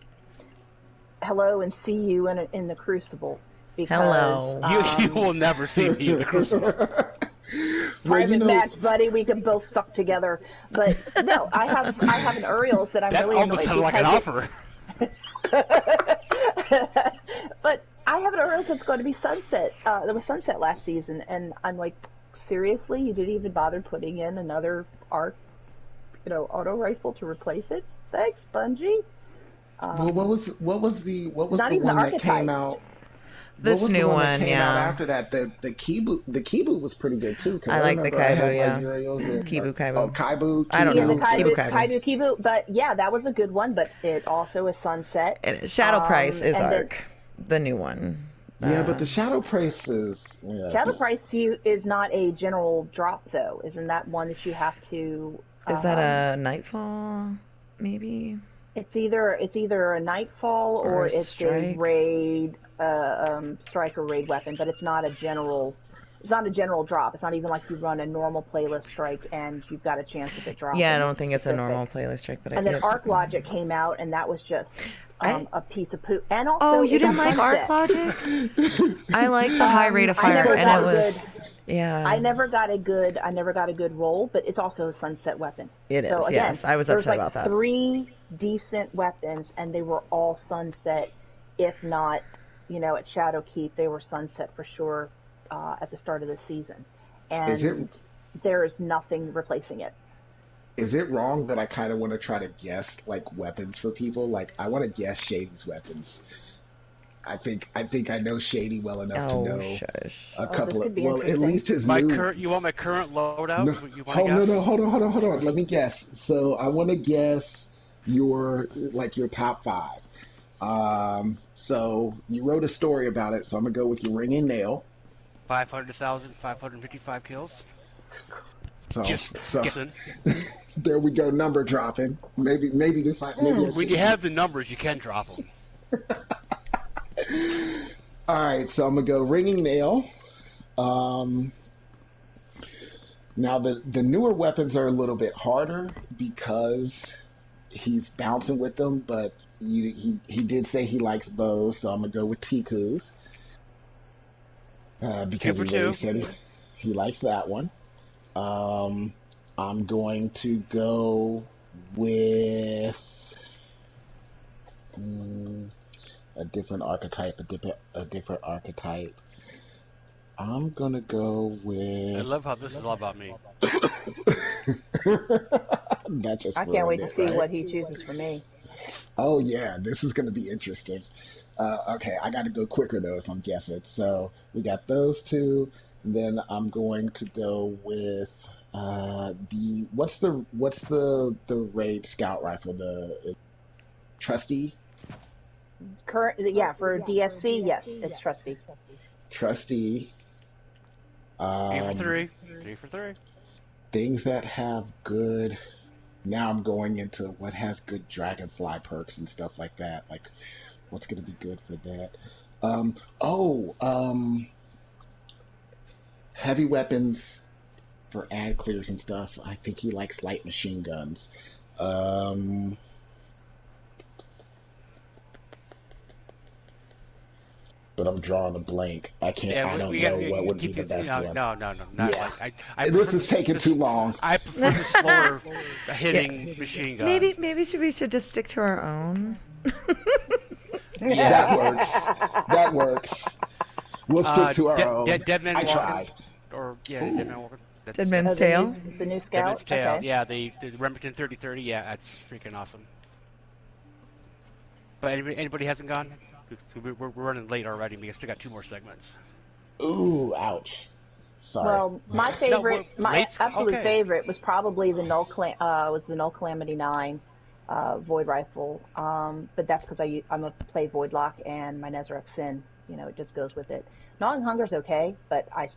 [SPEAKER 2] hello and see you in the Crucible. Because,
[SPEAKER 4] hello.
[SPEAKER 3] You will never see me in the Crucible.
[SPEAKER 2] Private match, buddy. We can both suck together. But no, I have an Uriel's that I'm
[SPEAKER 3] that
[SPEAKER 2] really
[SPEAKER 3] almost sounded like an offer.
[SPEAKER 2] But I have an Uriel's that's going to be Sunset. There was Sunset last season, and I'm like, seriously, you didn't even bother putting in another auto rifle to replace it? Thanks, Bungie.
[SPEAKER 1] Well, what was the one that came out?
[SPEAKER 4] This new one,
[SPEAKER 1] that came out after that? The Kibu was pretty good too.
[SPEAKER 4] I like the Kaibu, yeah. Kibu.
[SPEAKER 1] Oh, Kaibu.
[SPEAKER 4] I don't know.
[SPEAKER 2] Kibu. But yeah, that was a good one. But it also is Sunset.
[SPEAKER 4] Shadow Price is Arc, the new one.
[SPEAKER 1] Yeah, but the Shadow Price is... Yeah.
[SPEAKER 2] Shadow Price is not a general drop, though. Isn't that one that you have to...
[SPEAKER 4] Is that a Nightfall, maybe?
[SPEAKER 2] It's either a Nightfall or it's a raid, strike or raid weapon, but it's not a general It's not a general drop. It's not even like you run a normal playlist strike and you've got a chance of it dropping.
[SPEAKER 4] Yeah, I don't think it's a normal playlist strike, but
[SPEAKER 2] and then Arc Logic came out, and that was just a piece of poop. And also,
[SPEAKER 4] oh, you didn't like Arc Logic? I like the high rate of fire, and it was. Yeah.
[SPEAKER 2] I never got a good roll, but it's also a sunset weapon.
[SPEAKER 4] It is. So again, yes, I was upset about that.
[SPEAKER 2] There's 3 decent weapons, and they were all sunset. If not, at Shadowkeep, they were sunset for sure at the start of the season, and there is nothing replacing it.
[SPEAKER 1] Is it wrong that I kind of want to try to guess like weapons for people? Like I want to guess Shady's weapons. I think I know Shady well enough to know a couple of at least his new.
[SPEAKER 3] You want my current loadout?
[SPEAKER 1] No, hold on. Let me guess. So I want to guess your top 5. So you wrote a story about it, so I'm gonna go with your ringing nail.
[SPEAKER 3] 500,555 kills.
[SPEAKER 1] So
[SPEAKER 3] guessing.
[SPEAKER 1] There we go, number dropping. Maybe this.
[SPEAKER 3] When you have the numbers, you can drop them.
[SPEAKER 1] All right, so I'm gonna go ringing nail. Now the newer weapons are a little bit harder because he's bouncing with them, but he did say he likes bows, so I'm gonna go with Tiku's. Because he really said he likes that one. I'm going to go with a different archetype. I'm gonna go with.
[SPEAKER 3] I love how this is all about me.
[SPEAKER 2] I can't wait to see what he chooses for me.
[SPEAKER 1] Oh yeah, this is gonna be interesting. Okay, I got to go quicker though if I'm guessing. So we got those 2. And then I'm going to go with what's the raid scout rifle, the Trusty.
[SPEAKER 2] For DSC, yes, it's Trusty.
[SPEAKER 1] Trusty.
[SPEAKER 3] 3 for 3. 3 for 3.
[SPEAKER 1] Things that have good. Now I'm going into what has good dragonfly perks and stuff like that. Like, what's going to be good for that? Heavy weapons for ad clears and stuff. I think he likes light machine guns. But I'm drawing a blank. I can't. I don't know what would be the best one.
[SPEAKER 3] No.
[SPEAKER 1] Yeah. This is taking too long.
[SPEAKER 3] I prefer the slower hitting machine guns.
[SPEAKER 4] Maybe we should just stick to our own.
[SPEAKER 1] That works. We'll stick to our own.
[SPEAKER 3] Dead Man
[SPEAKER 1] I
[SPEAKER 3] Walking.
[SPEAKER 1] tried.
[SPEAKER 3] Dead Man Walking.
[SPEAKER 4] Dead Man's Tale?
[SPEAKER 2] The new scout?
[SPEAKER 3] Dead Man's Tale.
[SPEAKER 2] Okay.
[SPEAKER 3] Yeah, the Remington 3030. Yeah, that's freaking awesome. But anybody hasn't gone? We're running late already. We still got 2 more segments.
[SPEAKER 1] Ooh, ouch. Sorry.
[SPEAKER 2] Well, my favorite, absolute favorite was probably the Null Calamity 9 Void Rifle. But that's because I'm a play Voidlock and my Nezarec Sin. It just goes with it. Gnawing Hunger's okay, but I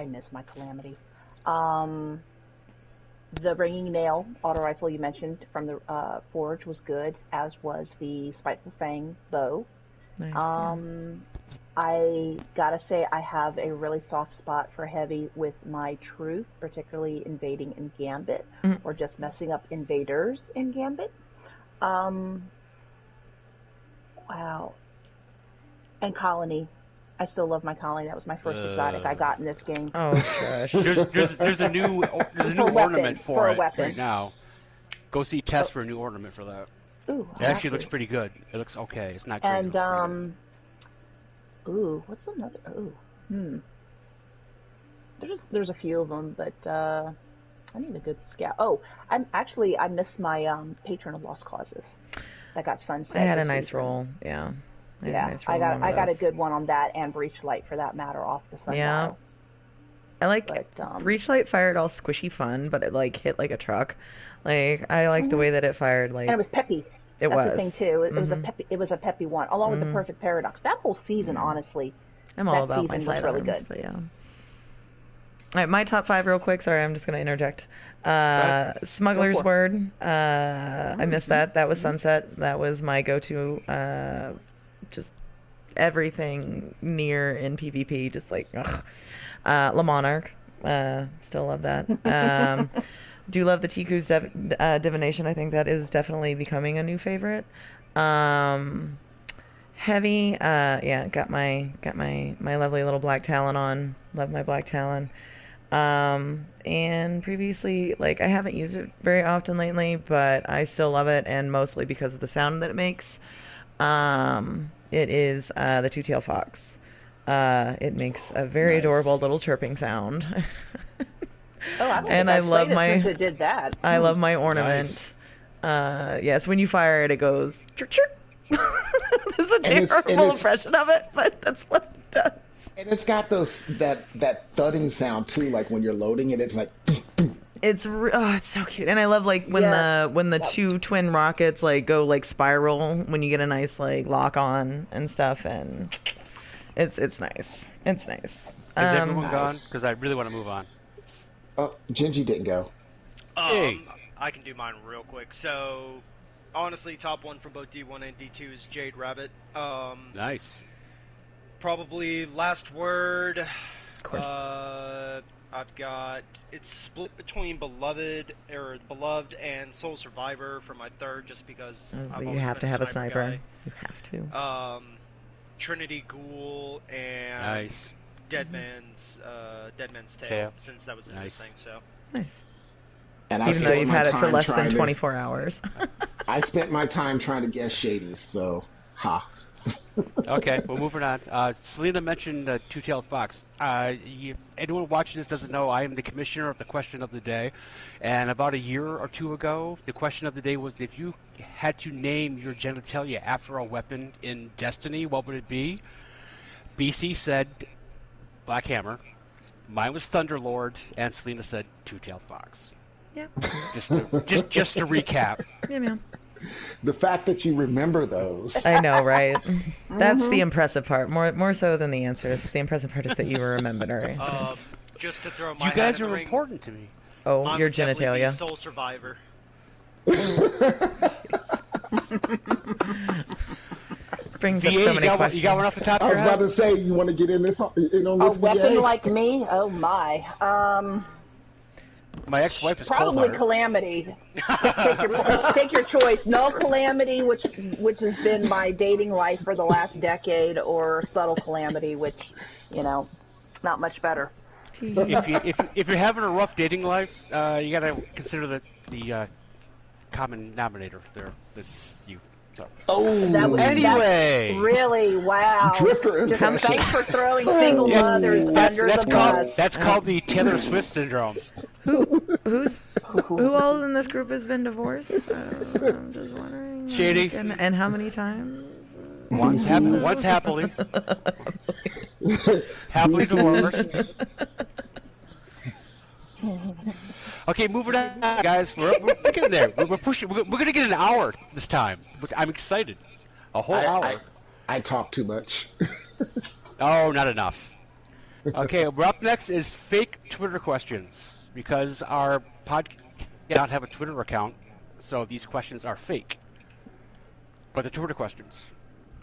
[SPEAKER 2] miss my Calamity. The Ringing Nail auto rifle you mentioned from the Forge was good, as was the Spiteful Fang bow.
[SPEAKER 4] Nice.
[SPEAKER 2] I gotta say I have a really soft spot for heavy with my Truth, particularly invading in Gambit, or just messing up invaders in Gambit. Wow. And Colony. I still love my Colony. That was my first exotic I got in this game.
[SPEAKER 4] Oh gosh.
[SPEAKER 3] There's a new ornament for it
[SPEAKER 2] weapon.
[SPEAKER 3] right now. Go see Tess for a new ornament for that.
[SPEAKER 2] Ooh,
[SPEAKER 3] it actually looks pretty good. It looks okay. It's not great.
[SPEAKER 2] And what's another? There's a few of them, but I need a good scout. Oh, I missed my Patron of Lost Causes. That got sunset.
[SPEAKER 4] I had a nice roll. Yeah.
[SPEAKER 2] I got a good one on that, and Breachlight for that matter off the sundial.
[SPEAKER 4] Yeah. I like Breachlight fired all squishy fun, but it hit like a truck. I like the way that it fired.
[SPEAKER 2] And it was peppy. That's the thing too. It was a peppy one, along with the Perfect Paradox. That whole season, honestly,
[SPEAKER 4] I'm all about my side
[SPEAKER 2] really
[SPEAKER 4] arms,
[SPEAKER 2] good.
[SPEAKER 4] but yeah. All right, my top 5 real quick. Sorry, I'm just gonna interject. Smuggler's Word. I missed that. That was Sunset. That was my go-to. Just everything near in PvP. Just ugh. La Monarch. Still love that. Do love the Tiku's divination. I think that is definitely becoming a new favorite. Heavy. Yeah, got my lovely little black talon on. Love my black talon. And previously, like, I haven't used it very often lately, but I still love it, and mostly because of the sound that it makes. It is the two-tailed fox. It makes a very adorable little chirping sound.
[SPEAKER 2] Oh, I don't
[SPEAKER 4] and
[SPEAKER 2] think
[SPEAKER 4] I
[SPEAKER 2] I've
[SPEAKER 4] love
[SPEAKER 2] played
[SPEAKER 4] my
[SPEAKER 2] it since it did that.
[SPEAKER 4] I love my ornament. Yes, when you fire it, it goes chirp chirp. It's a terrible impression of it, but that's what it does.
[SPEAKER 1] And it's got that thudding sound too, like when you're loading it, it's like.
[SPEAKER 4] It's so cute, and I love like when the two twin rockets like go like spiral when you get a nice like lock on and stuff, and it's nice. It's nice.
[SPEAKER 3] Is everyone gone? Because I really want to move on.
[SPEAKER 1] Oh, Gingy didn't go.
[SPEAKER 5] I can do mine real quick. So, honestly, top one for both D1 and D2 is Jade Rabbit.
[SPEAKER 3] Nice.
[SPEAKER 5] Probably last word.
[SPEAKER 4] Of course.
[SPEAKER 5] I've got it's split between Beloved and Soul Survivor for my third, just because
[SPEAKER 4] you have to have a sniper. You have to.
[SPEAKER 5] Trinity Ghoul and Dead Man's Tale, since that was a new thing. So
[SPEAKER 4] nice.
[SPEAKER 1] And
[SPEAKER 4] even though you've had it for less than 24 hours.
[SPEAKER 1] I spent my time trying to guess Shades, so
[SPEAKER 3] Okay, well, moving on. Selena mentioned Two-Tailed Fox. Anyone watching this doesn't know I am the commissioner of the question of the day. And about a year or two ago, the question of the day was if you had to name your genitalia after a weapon in Destiny, what would it be? BC said Black Hammer. Mine was Thunderlord, and Selena said Two-Tailed Fox.
[SPEAKER 4] Yeah.
[SPEAKER 3] Just to recap.
[SPEAKER 4] Yeah, man.
[SPEAKER 1] The fact that you remember those.
[SPEAKER 4] I know, right? That's the impressive part. More so than the answers. The impressive part is that you remember our answers.
[SPEAKER 5] Just to throw my
[SPEAKER 3] You guys are
[SPEAKER 5] ring,
[SPEAKER 3] important to me.
[SPEAKER 4] Oh, your genitalia.
[SPEAKER 5] Soul Survivor.
[SPEAKER 4] Brings up so many questions.
[SPEAKER 3] You got one off the top of
[SPEAKER 1] I
[SPEAKER 3] your
[SPEAKER 1] was
[SPEAKER 3] head?
[SPEAKER 1] about to say, you want to get in this? On this
[SPEAKER 2] A weapon
[SPEAKER 1] VA?
[SPEAKER 2] like me? Oh my.
[SPEAKER 3] My ex-wife is
[SPEAKER 2] Probably
[SPEAKER 3] Coldheart.
[SPEAKER 2] Calamity. Take your choice. No, Calamity, which has been my dating life for the last decade, or Subtle Calamity, which, not much better.
[SPEAKER 3] If you're having a rough dating life, you gotta consider the common denominator there. That's you. So.
[SPEAKER 1] Oh,
[SPEAKER 3] anyway.
[SPEAKER 2] Really, wow.
[SPEAKER 1] Drifter impression.
[SPEAKER 2] Thanks for throwing single mothers under the bus.
[SPEAKER 3] That's called the Taylor Swift syndrome.
[SPEAKER 4] Who all in this group has been divorced? I'm just wondering.
[SPEAKER 3] Shady.
[SPEAKER 4] And how many times?
[SPEAKER 3] Once happily. Happily divorced. Okay, moving on, guys. We're getting there. We're pushing. We're going to get an hour this time, which I'm excited. A whole hour.
[SPEAKER 1] I talk too much.
[SPEAKER 3] Oh, not enough. Okay, we're up next is fake Twitter questions, because our podcast does not have a Twitter account, so these questions are fake. But they're Twitter questions.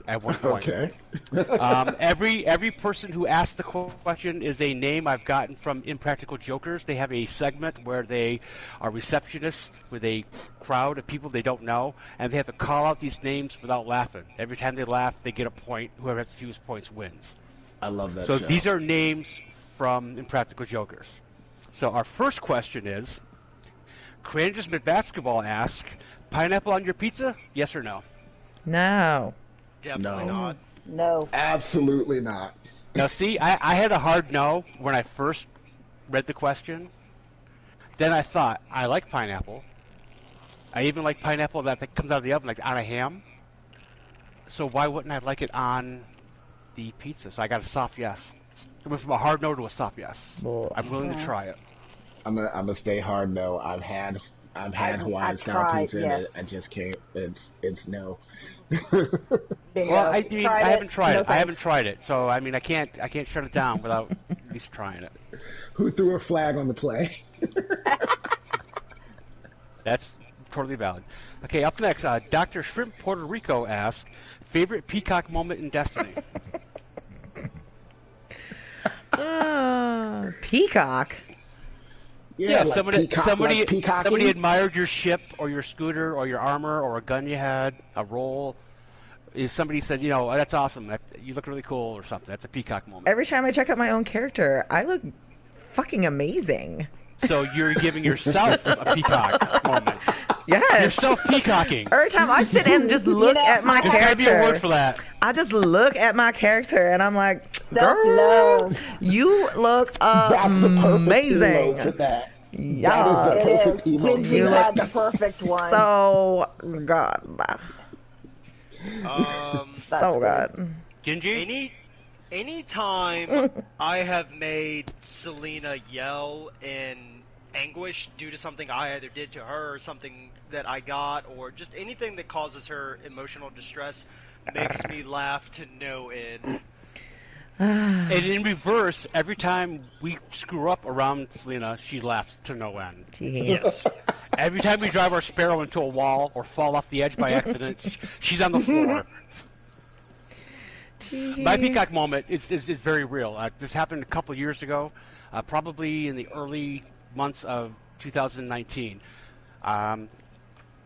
[SPEAKER 3] At one point.
[SPEAKER 1] Okay.
[SPEAKER 3] Every person who asks the question is a name I've gotten from Impractical Jokers. They have a segment where they are receptionists with a crowd of people they don't know, and they have to call out these names without laughing. Every time they laugh, they get a point. Whoever has the fewest points wins.
[SPEAKER 1] I love that
[SPEAKER 3] So
[SPEAKER 1] show.
[SPEAKER 3] these are names from Impractical Jokers. So our first question is, Crandus McBasketball asks, pineapple on your pizza? Yes or no?
[SPEAKER 4] No.
[SPEAKER 5] Definitely not.
[SPEAKER 2] No.
[SPEAKER 1] Absolutely not.
[SPEAKER 3] Now, see, I had a hard no when I first read the question. Then I thought, I like pineapple. I even like pineapple that comes out of the oven, like on a ham. So why wouldn't I like it on the pizza? So I got a soft yes. It went from a hard no to a soft yes.
[SPEAKER 4] Well,
[SPEAKER 3] I'm willing to try it. I'm
[SPEAKER 1] gonna stay hard no. I've had Hawaiian style pizza and I just can't. It's no.
[SPEAKER 3] Well, I haven't tried it. I haven't tried it, so I mean, I can't shut it down without at least trying it.
[SPEAKER 1] Who threw a flag on the play?
[SPEAKER 3] That's totally valid. Okay, up next, Dr. Shrimp Puerto Rico asks, favorite peacock moment in Destiny?
[SPEAKER 4] Peacock?
[SPEAKER 1] Yeah, like
[SPEAKER 3] somebody
[SPEAKER 1] peacocking.
[SPEAKER 3] somebody admired your ship or your scooter or your armor or a gun you had, a roll. If somebody said, that's awesome, you look really cool or something, that's a peacock moment.
[SPEAKER 4] Every time I check out my own character, I look fucking amazing.
[SPEAKER 3] So you're giving yourself a peacock moment.
[SPEAKER 4] Yes.
[SPEAKER 3] You're self-peacocking.
[SPEAKER 4] Every time I sit and just look at my
[SPEAKER 3] There's
[SPEAKER 4] character.
[SPEAKER 3] gotta be a word for that.
[SPEAKER 4] I just look at my character and I'm like,
[SPEAKER 2] Self-love.
[SPEAKER 4] you look
[SPEAKER 1] That's the perfect
[SPEAKER 4] amazing.
[SPEAKER 1] emo for that.
[SPEAKER 4] Yeah.
[SPEAKER 1] That is the perfect emo.
[SPEAKER 2] Gingy had the perfect one.
[SPEAKER 4] So God. So good.
[SPEAKER 3] Gingy?
[SPEAKER 5] Anytime I have made Selina yell in anguish due to something I either did to her or something that I got, or just anything that causes her emotional distress, makes me laugh to no end.
[SPEAKER 3] And in reverse, every time we screw up around Selina, she laughs to no end.
[SPEAKER 5] Yes.
[SPEAKER 3] Every time we drive our Sparrow into a wall or fall off the edge by accident, she's on the floor. My peacock moment is very real. This happened a couple years ago, probably in the early months of 2019.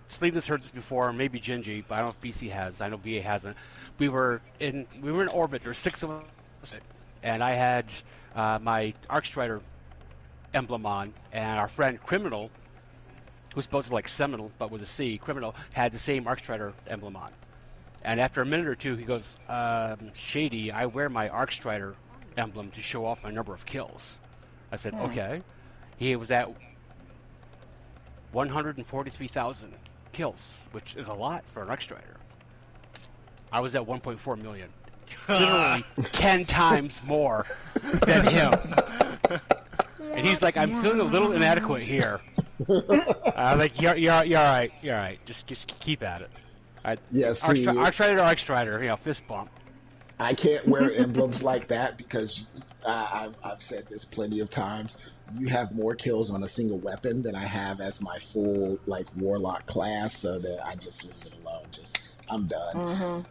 [SPEAKER 3] Selina's heard this before, maybe Gingy, but I don't know if BC has. I know VA hasn't. We were in orbit. There were 6 of us, and I had my Arcstrider emblem on, and our friend Criminal, who's supposed to like Seminole but with a C, Criminal, had the same Arcstrider emblem on. And after a minute or two, he goes, Shady, I wear my Arcstrider emblem to show off my number of kills. I said, okay. He was at 143,000 kills, which is a lot for an Arcstrider. I was at 1.4 million. Literally 10 times more than him. And he's like, I'm feeling a little inadequate here. I'm like, you're all right. Just keep at it. Arcstrider, fist bump.
[SPEAKER 1] I can't wear emblems like that because I've said this plenty of times. You have more kills on a single weapon than I have as my full warlock class, so that I just leave it alone. I'm done.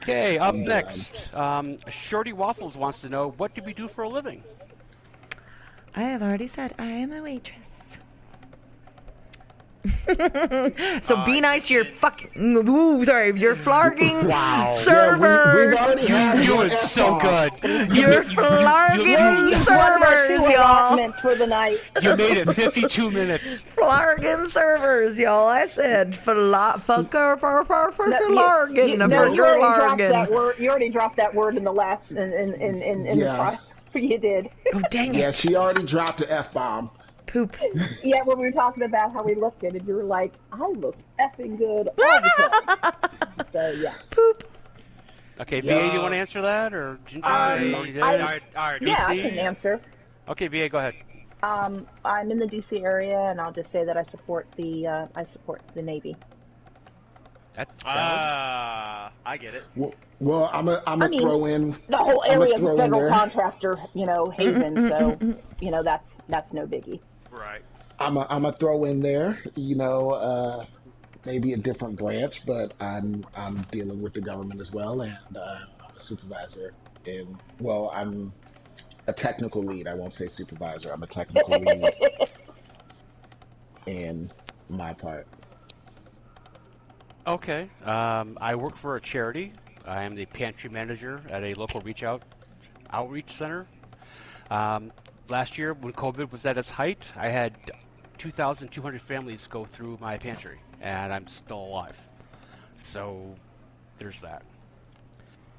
[SPEAKER 3] Okay, up next, Shorty Waffles wants to know, what do we do for a living?
[SPEAKER 4] I have already said I am a waitress. So be nice to your your flarging servers.
[SPEAKER 1] Yeah,
[SPEAKER 3] you were so good.
[SPEAKER 4] Your flarging servers, y'all.
[SPEAKER 2] For the night.
[SPEAKER 3] You made it 52 minutes.
[SPEAKER 4] Flarging servers, y'all. I said fucker for largin.
[SPEAKER 2] You already dropped that word in the last in the process. You did.
[SPEAKER 4] Oh dang it.
[SPEAKER 1] Yeah, she already dropped the F-bomb.
[SPEAKER 4] Poop.
[SPEAKER 2] Yeah, when we were talking about how we looked at it, you were like, I look effing good all the time. So, yeah.
[SPEAKER 4] Poop.
[SPEAKER 3] Okay, VA, do you want to answer that? Or
[SPEAKER 2] I can answer.
[SPEAKER 3] Okay, VA, go ahead.
[SPEAKER 2] I'm in the DC area, and I'll just say that I support the Navy.
[SPEAKER 3] That's
[SPEAKER 5] I get it.
[SPEAKER 1] Well, I'm gonna throw in
[SPEAKER 2] the whole area is a federal contractor, haven. So, that's no biggie.
[SPEAKER 5] Right.
[SPEAKER 1] I'm gonna throw in there, maybe a different branch, but I'm dealing with the government as well, and I'm a supervisor. I'm a technical lead. I won't say supervisor. I'm a technical lead in my part.
[SPEAKER 3] Okay. I work for a charity. I am the pantry manager at a local outreach center. Last year, when COVID was at its height, I had 2,200 families go through my pantry, and I'm still alive. So, there's that.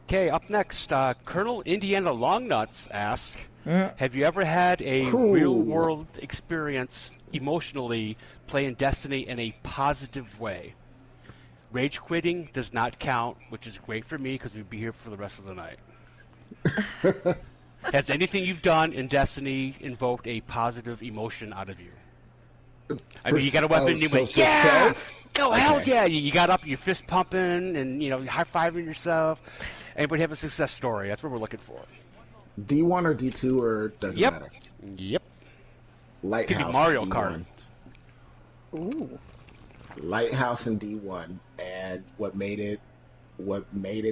[SPEAKER 3] Okay, up next, Colonel Indiana Longnuts asks, have you ever had a real-world experience emotionally playing Destiny in a positive way? Rage quitting does not count, which is great for me because we'd be here for the rest of the night. Has anything you've done in Destiny invoked a positive emotion out of you? I mean, you got a weapon and you went, yeah! Go, hell yeah! You got up, you're fist pumping, and, high-fiving yourself. Anybody have a success story? That's what we're looking for.
[SPEAKER 1] D1 or D2 or doesn't matter?
[SPEAKER 3] Yep.
[SPEAKER 1] Lighthouse.
[SPEAKER 3] Could be Mario
[SPEAKER 1] D1.
[SPEAKER 3] Kart.
[SPEAKER 2] Ooh.
[SPEAKER 1] Lighthouse and D1, and what made it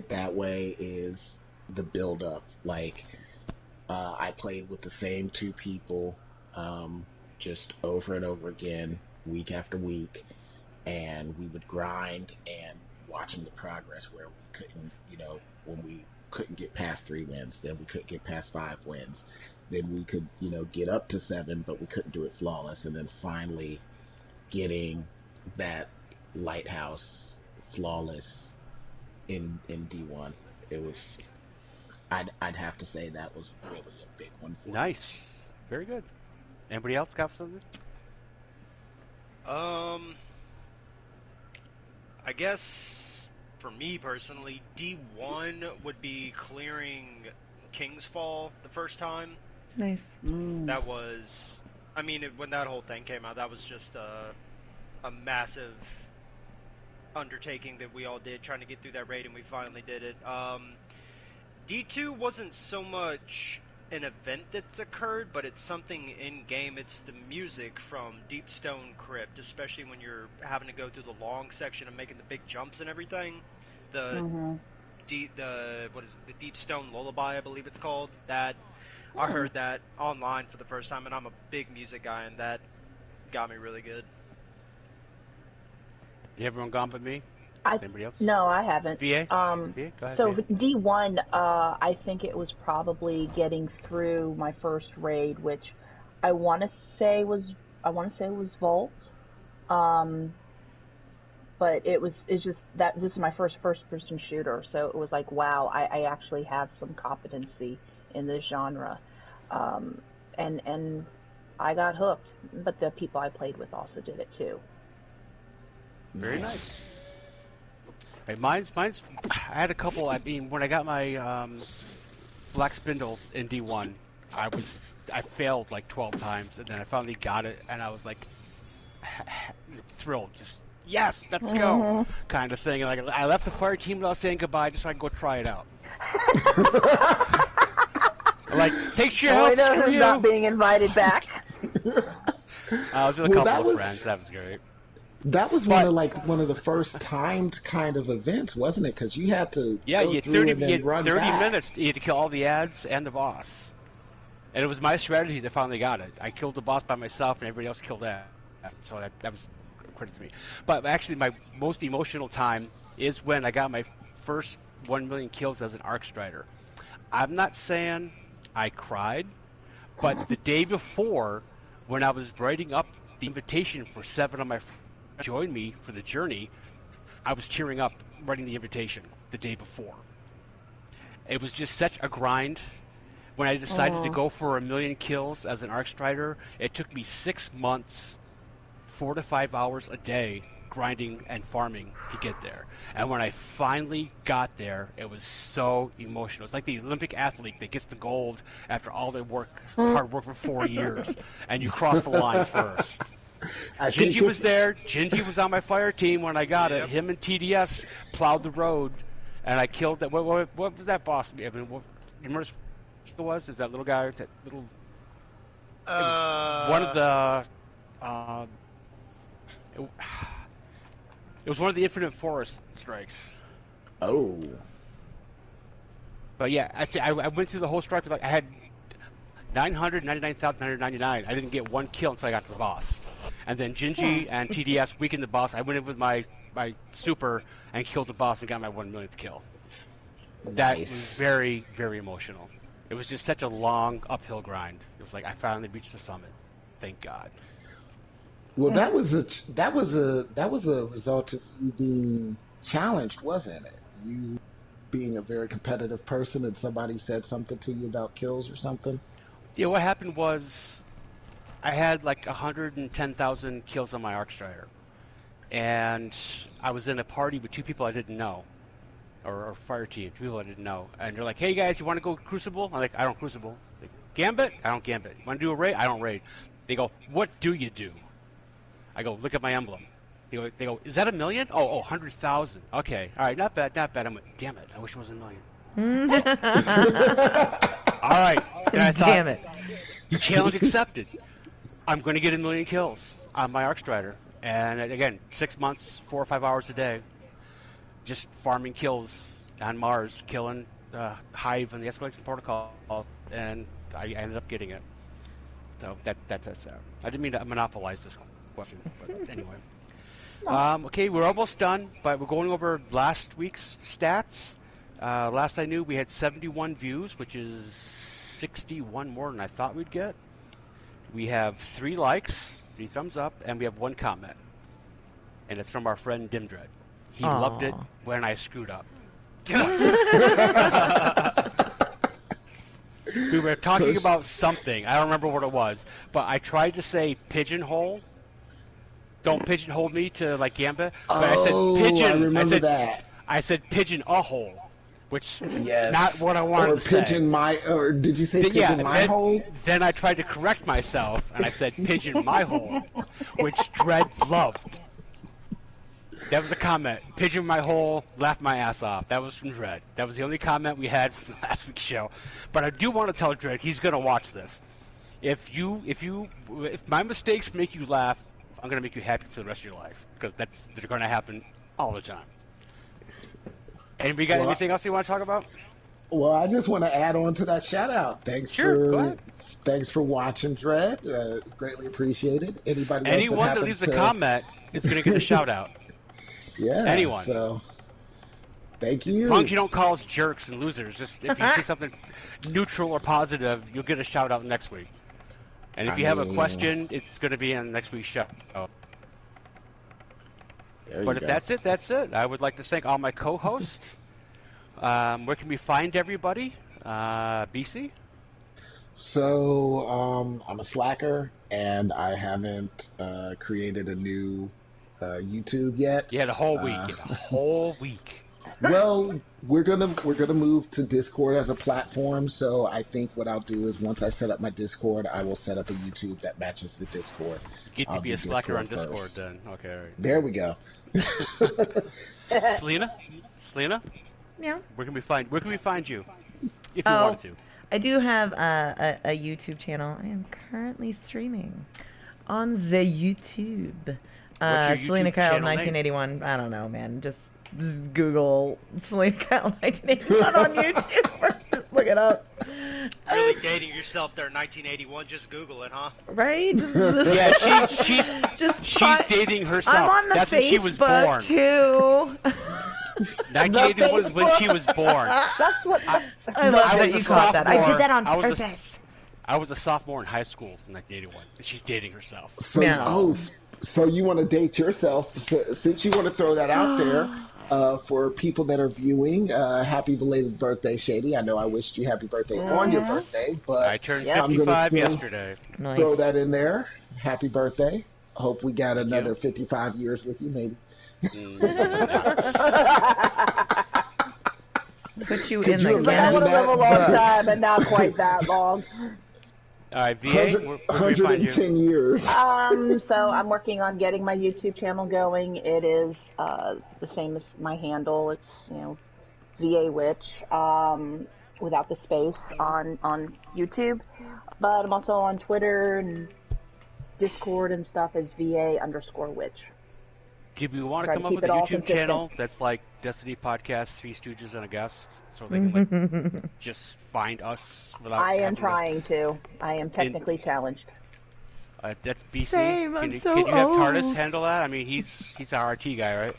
[SPEAKER 1] that way is the build up. I played with the same two people, just over and over again, week after week, and we would grind and watching the progress where we couldn't, when we couldn't get past 3 wins, then we couldn't get past 5 wins, then we could, get up to 7, but we couldn't do it flawless, and then finally getting that lighthouse flawless in D1. It was, I'd have to say that was really a big one for me.
[SPEAKER 3] Nice. Very good. Anybody else got something?
[SPEAKER 5] I guess for me personally, D1 would be clearing King's Fall the first time.
[SPEAKER 4] Nice.
[SPEAKER 5] That was, I mean, when that whole thing came out, that was just a massive undertaking that we all did, trying to get through that raid, and we finally did it. D2 wasn't so much an event that's occurred, but it's something in-game. It's the music from Deep Stone Crypt, especially when you're having to go through the long section and making the big jumps and everything. The Deep Stone Lullaby, I believe it's called. That I heard that online for the first time, and I'm a big music guy, and that got me really good.
[SPEAKER 3] Has everyone gone but me? Anybody else?
[SPEAKER 2] No, I haven't.
[SPEAKER 3] VA? VA? Go ahead,
[SPEAKER 2] So
[SPEAKER 3] VA.
[SPEAKER 2] D1, I think it was probably getting through my first raid, which I want to say was Vault. But it's just that this is my first person shooter, so it was like, wow, I actually have some competency in this genre. And I got hooked, but the people I played with also did it too.
[SPEAKER 3] Very nice. Right, mine's. I had a couple. I mean, when I got my Black Spindle in D1, I failed like 12 times, and then I finally got it, and I was like thrilled, just yes, let's go, kind of thing. And like I left the fire team without saying goodbye, just so I can go try it out. Like, take your help, screw you.
[SPEAKER 2] Not being invited back.
[SPEAKER 3] I was with a couple of friends. That was great.
[SPEAKER 1] That was one of the first timed kind of events, wasn't it? Because you had to
[SPEAKER 3] you had 30
[SPEAKER 1] back.
[SPEAKER 3] minutes. You had to kill all the ads and the boss. And it was my strategy that finally got it. I killed the boss by myself, and everybody else killed that. So that was credit to me. But actually, my most emotional time is when I got my first 1 million kills as an Arc Strider. I'm not saying I cried, but the day before, when I was writing up the invitation for 7 of my friends to join me for the journey, I was tearing up writing the invitation the day before. It was just such a grind. When I decided to go for 1 million kills as an Arc Strider, it took me 6 months, 4 to 5 hours a day, grinding and farming to get there. And when I finally got there, it was so emotional. It's like the Olympic athlete that gets the gold after all their hard work for 4 years, and you cross the line first. Gingy was there. Gingy was on my fire team when I got it. Him and TDS plowed the road, and I killed that. What was that boss? I mean, you remember what it was? Is that little guy? That little. It was one of the. It was one of the Infinite Forest strikes.
[SPEAKER 1] Oh.
[SPEAKER 3] But yeah, I went through the whole strike. Like I had 999,999. I didn't get one kill until I got to the boss. And then Gingy and TDS weakened the boss. I went in with my super and killed the boss and got my 1 millionth kill.
[SPEAKER 1] Nice.
[SPEAKER 3] That was very, very emotional. It was just such a long uphill grind. It was like I finally reached the summit. Thank God.
[SPEAKER 1] Well, that was a result of you being challenged, wasn't it? You being a very competitive person, and somebody said something to you about kills or something.
[SPEAKER 3] Yeah, what happened was I had like 110,000 kills on my Arc Strider, and I was in a party with 2 people I didn't know, or fire team, 2 people I didn't know, and they're like, "Hey guys, you want to go Crucible?" I'm like, "I don't Crucible." Like, Gambit? I don't Gambit. Want to do a raid? I don't raid. They go, "What do you do?" I go, "Look at my emblem." They go, "Is that 1 million? Oh, 100,000. Okay, all right, not bad, not bad." I'm like, "Damn it, I wish it was 1 million." All right, then I thought,
[SPEAKER 4] Damn it.
[SPEAKER 3] challenge accepted. I'm going to get 1 million kills on my Arc Strider, and again, 6 months, 4 or 5 hours a day, just farming kills on Mars, killing the Hive and the Escalation Protocol, and I ended up getting it. So that's I didn't mean to monopolize this question, but anyway. Okay, we're almost done, but we're going over last week's stats. Last I knew, we had 71 views, which is 61 more than I thought we'd get. We have 3 likes, 3 thumbs up, and we have 1 comment. And it's from our friend Dimdred. He loved it when I screwed up. We were talking about something. I don't remember what it was, but I tried to say pigeonhole. Don't pigeonhole me to like Gambit. But I said pigeon.
[SPEAKER 1] I remember that.
[SPEAKER 3] I said pigeon a hole, which
[SPEAKER 1] yes.
[SPEAKER 3] not what I wanted to say.
[SPEAKER 1] Or pigeon my. Or did you say pigeon my hole?
[SPEAKER 3] Then I tried to correct myself, and I said pigeon my hole, which Dredd loved. That was a comment. Pigeon my hole, laughed my ass off. That was from Dredd. That was the only comment we had from last week's show. But I do want to tell Dredd he's gonna watch this. If my mistakes make you laugh, I'm gonna make you happy for the rest of your life, because they're gonna happen all the time. And we got anything else you want to talk about?
[SPEAKER 1] Well, I just want to add on to that shout out. Thanks for watching, Dredd. Greatly appreciated.
[SPEAKER 3] Anyone that leaves a comment is gonna get a shout out.
[SPEAKER 1] Yeah.
[SPEAKER 3] Anyone.
[SPEAKER 1] So, thank you.
[SPEAKER 3] As long as you don't call us jerks and losers, just if you say something neutral or positive, you'll get a shout out next week. And if you have a question, it's going to be in next week's show. But if that's it, that's it. I would like to thank all my co-hosts. Where can we find everybody? BC?
[SPEAKER 1] So, I'm a slacker, and I haven't created a new YouTube yet.
[SPEAKER 3] You had a whole week. A whole week.
[SPEAKER 1] Well, we're gonna move to Discord as a platform. So I think what I'll do is once I set up my Discord, I will set up a YouTube that matches the Discord.
[SPEAKER 3] You get to be a slacker on Discord then. Okay. All right.
[SPEAKER 1] There we go.
[SPEAKER 3] Selina?
[SPEAKER 4] Yeah.
[SPEAKER 3] Where can we find you? If you wanted to.
[SPEAKER 4] I do have a YouTube channel. I am currently streaming on the YouTube. SelinaKyle1981. I don't know, man. Just Google SelinaKyle1981 on YouTube. Just look it up.
[SPEAKER 5] Really dating yourself there, 1981. Just Google it, huh?
[SPEAKER 4] Right?
[SPEAKER 3] Yeah, she's dating herself.
[SPEAKER 4] I'm on the
[SPEAKER 3] That's
[SPEAKER 4] Facebook
[SPEAKER 3] when she was born.
[SPEAKER 4] Too.
[SPEAKER 3] 1981 was when she was born.
[SPEAKER 2] That's what.
[SPEAKER 4] I love that you caught that. I did that on purpose.
[SPEAKER 3] I was a sophomore in high school in 1981, and she's dating herself.
[SPEAKER 1] So you want to date yourself? Since you want to throw that out there for people that are viewing, happy belated birthday, Shady. I know I wished you happy birthday on your birthday, but
[SPEAKER 3] I turned 55 yesterday.
[SPEAKER 1] Throw that in there. Happy birthday. Hope we got another 55 years with you, maybe.
[SPEAKER 4] Put you in the
[SPEAKER 2] Guinness. That would have been a long time, and not quite that long.
[SPEAKER 3] All right, VA,
[SPEAKER 1] 110 years.
[SPEAKER 2] So I'm working on getting my YouTube channel going. It is the same as my handle. It's VA Witch without the space on YouTube. But I'm also on Twitter and Discord and stuff as VA_Witch.
[SPEAKER 3] Do we want to come up with a YouTube channel that's like Destiny Podcast, Three Stooges, and a guest, so they can just find us without?
[SPEAKER 2] I am trying to. I am technically challenged.
[SPEAKER 3] That's BC.
[SPEAKER 4] Same,
[SPEAKER 3] can you have TARDIS handle that? I mean, he's our RT guy, right?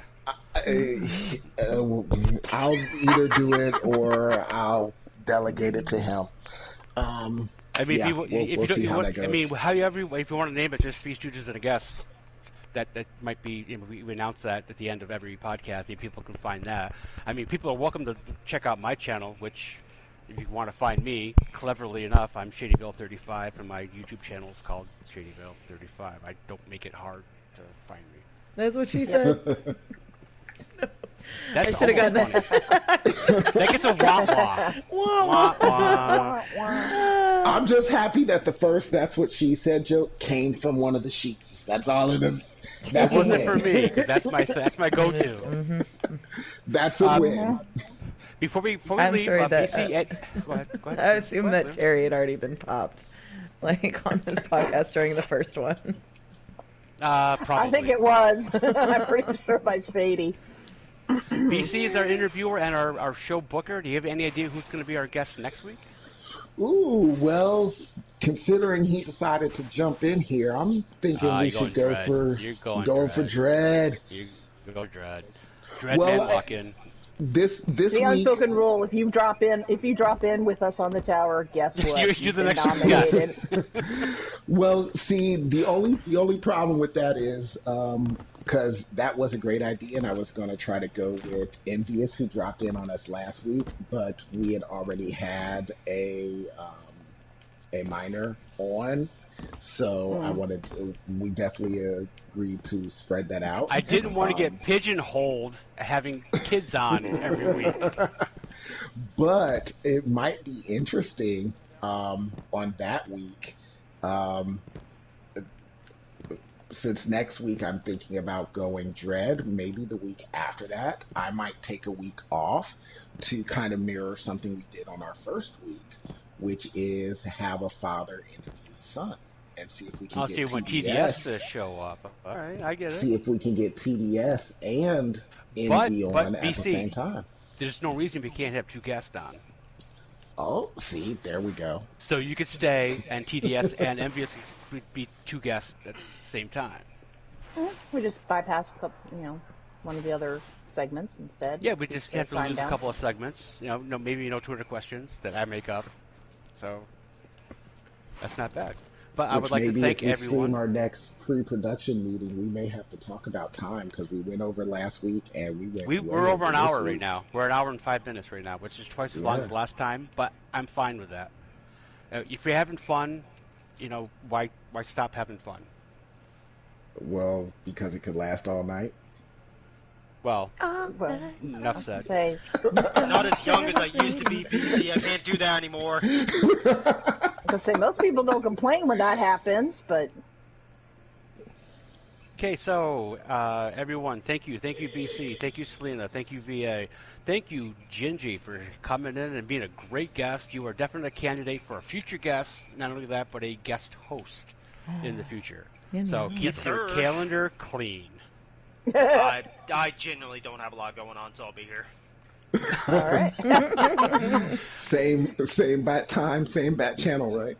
[SPEAKER 1] I'll either do it or I'll delegate it to him.
[SPEAKER 3] I mean,
[SPEAKER 1] we'll see how that goes.
[SPEAKER 3] I mean, if you want to name it just Three Stooges and a guest. That might be, we announce that at the end of every podcast. Maybe people can find that. I mean, people are welcome to check out my channel, which, if you want to find me, cleverly enough, I'm ShadyVille35, and my YouTube channel is called ShadyVille35. I don't make it hard to find me.
[SPEAKER 4] That's what she said.
[SPEAKER 3] I
[SPEAKER 4] should have gotten that.
[SPEAKER 3] That gets a wah-wah.
[SPEAKER 4] Wah-wah.
[SPEAKER 1] I'm just happy that the first "that's what she said" joke came from one of the sheeps. That's all it is.
[SPEAKER 3] That wasn't for me, 'cause that's my go-to.
[SPEAKER 4] Mm-hmm.
[SPEAKER 1] That's a win.
[SPEAKER 3] Before we
[SPEAKER 4] I'm
[SPEAKER 3] leave,
[SPEAKER 4] sorry that,
[SPEAKER 3] go ahead.
[SPEAKER 4] I assume that cherry had already been popped, like on this podcast during the first one.
[SPEAKER 3] Probably.
[SPEAKER 2] I think it was. I'm pretty sure by Shady.
[SPEAKER 3] BC is our interviewer and our show booker. Do you have any idea who's going to be our guest next week?
[SPEAKER 1] Ooh, well, considering he decided to jump in here, I'm thinking we should go
[SPEAKER 3] Dread.
[SPEAKER 1] for
[SPEAKER 3] You're going
[SPEAKER 1] go
[SPEAKER 3] Dread.
[SPEAKER 1] for Dread.
[SPEAKER 3] You go Dread. Dread
[SPEAKER 1] Well,
[SPEAKER 3] man walk in.
[SPEAKER 1] This
[SPEAKER 2] The
[SPEAKER 1] week,
[SPEAKER 2] unspoken rule: if you drop in with us on the tower, guess what?
[SPEAKER 3] You're the
[SPEAKER 2] You've been
[SPEAKER 3] next
[SPEAKER 2] nominated.
[SPEAKER 1] well, see, the only problem with that is because that was a great idea, and I was going to try to go with Envious, who dropped in on us last week, but we had already had a minor on, so we definitely agreed to spread that out.
[SPEAKER 3] I didn't want to get pigeonholed having kids on every week.
[SPEAKER 1] But it might be interesting on that week. Since next week I'm thinking about going Dread, maybe the week after that, I might take a week off to kind of mirror something we did on our first week, which is have a father interview his son and see if we can
[SPEAKER 3] I'll
[SPEAKER 1] get
[SPEAKER 3] see when TDS to show up. All right, I get it.
[SPEAKER 1] See if we can get TDS and Envy on at
[SPEAKER 3] BC,
[SPEAKER 1] the same time.
[SPEAKER 3] There's no reason we can't have two guests on.
[SPEAKER 1] Oh, see, there we go.
[SPEAKER 3] So you could stay, and TDS and Envious would be two guests at the same time.
[SPEAKER 2] We just bypass a couple, one of the other segments instead.
[SPEAKER 3] Yeah, we just have to lose
[SPEAKER 2] down.
[SPEAKER 3] a couple of segments. Maybe Twitter questions that I make up. So that's not bad. But I would like to thank
[SPEAKER 1] everyone. If we stream
[SPEAKER 3] everyone.
[SPEAKER 1] our next pre-production meeting, we may have to talk about time because we went over last week and
[SPEAKER 3] We're over an hour
[SPEAKER 1] this
[SPEAKER 3] right now. We're an hour and 5 minutes right now, which is twice as long as last time. But I'm fine with that. If you're having fun, why stop having fun?
[SPEAKER 1] Well, because it could last all night.
[SPEAKER 3] Well,
[SPEAKER 2] Well,
[SPEAKER 3] enough said.
[SPEAKER 2] say,
[SPEAKER 5] I'm not as young as I used to be, PC. I can't do that anymore.
[SPEAKER 2] I say most people don't complain when that happens, but
[SPEAKER 3] Okay, so everyone, thank you, BC, thank you, Selena, thank you, VA, thank you, Gingy, for coming in and being a great guest. You are definitely a candidate for a future guest. Not only that, but a guest host in the future. So keep your calendar clean.
[SPEAKER 5] I genuinely don't have a lot going on, so I'll be here.
[SPEAKER 2] all right.
[SPEAKER 1] Same bat time, same bat channel, right?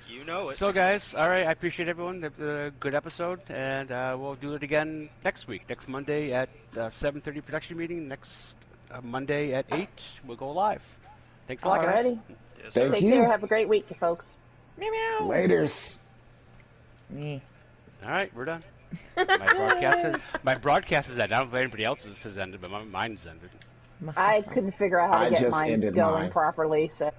[SPEAKER 5] You know it.
[SPEAKER 3] So guys, all right, I appreciate everyone. A good episode, and we'll do it again next week, next Monday at 7:30 production meeting. Next Monday at 8, we'll go live. Thanks a lot, guys.
[SPEAKER 2] Alrighty.
[SPEAKER 5] Yes,
[SPEAKER 1] Thank
[SPEAKER 2] Take
[SPEAKER 1] you.
[SPEAKER 2] care. Have a great week, folks.
[SPEAKER 1] Laters.
[SPEAKER 3] All right, we're done. My broadcast is ended. I don't know if anybody else's has ended, but mine's ended.
[SPEAKER 2] I couldn't figure out how
[SPEAKER 1] I
[SPEAKER 2] to get
[SPEAKER 1] just
[SPEAKER 2] mine
[SPEAKER 1] ended
[SPEAKER 2] going
[SPEAKER 1] mine.
[SPEAKER 2] properly, so.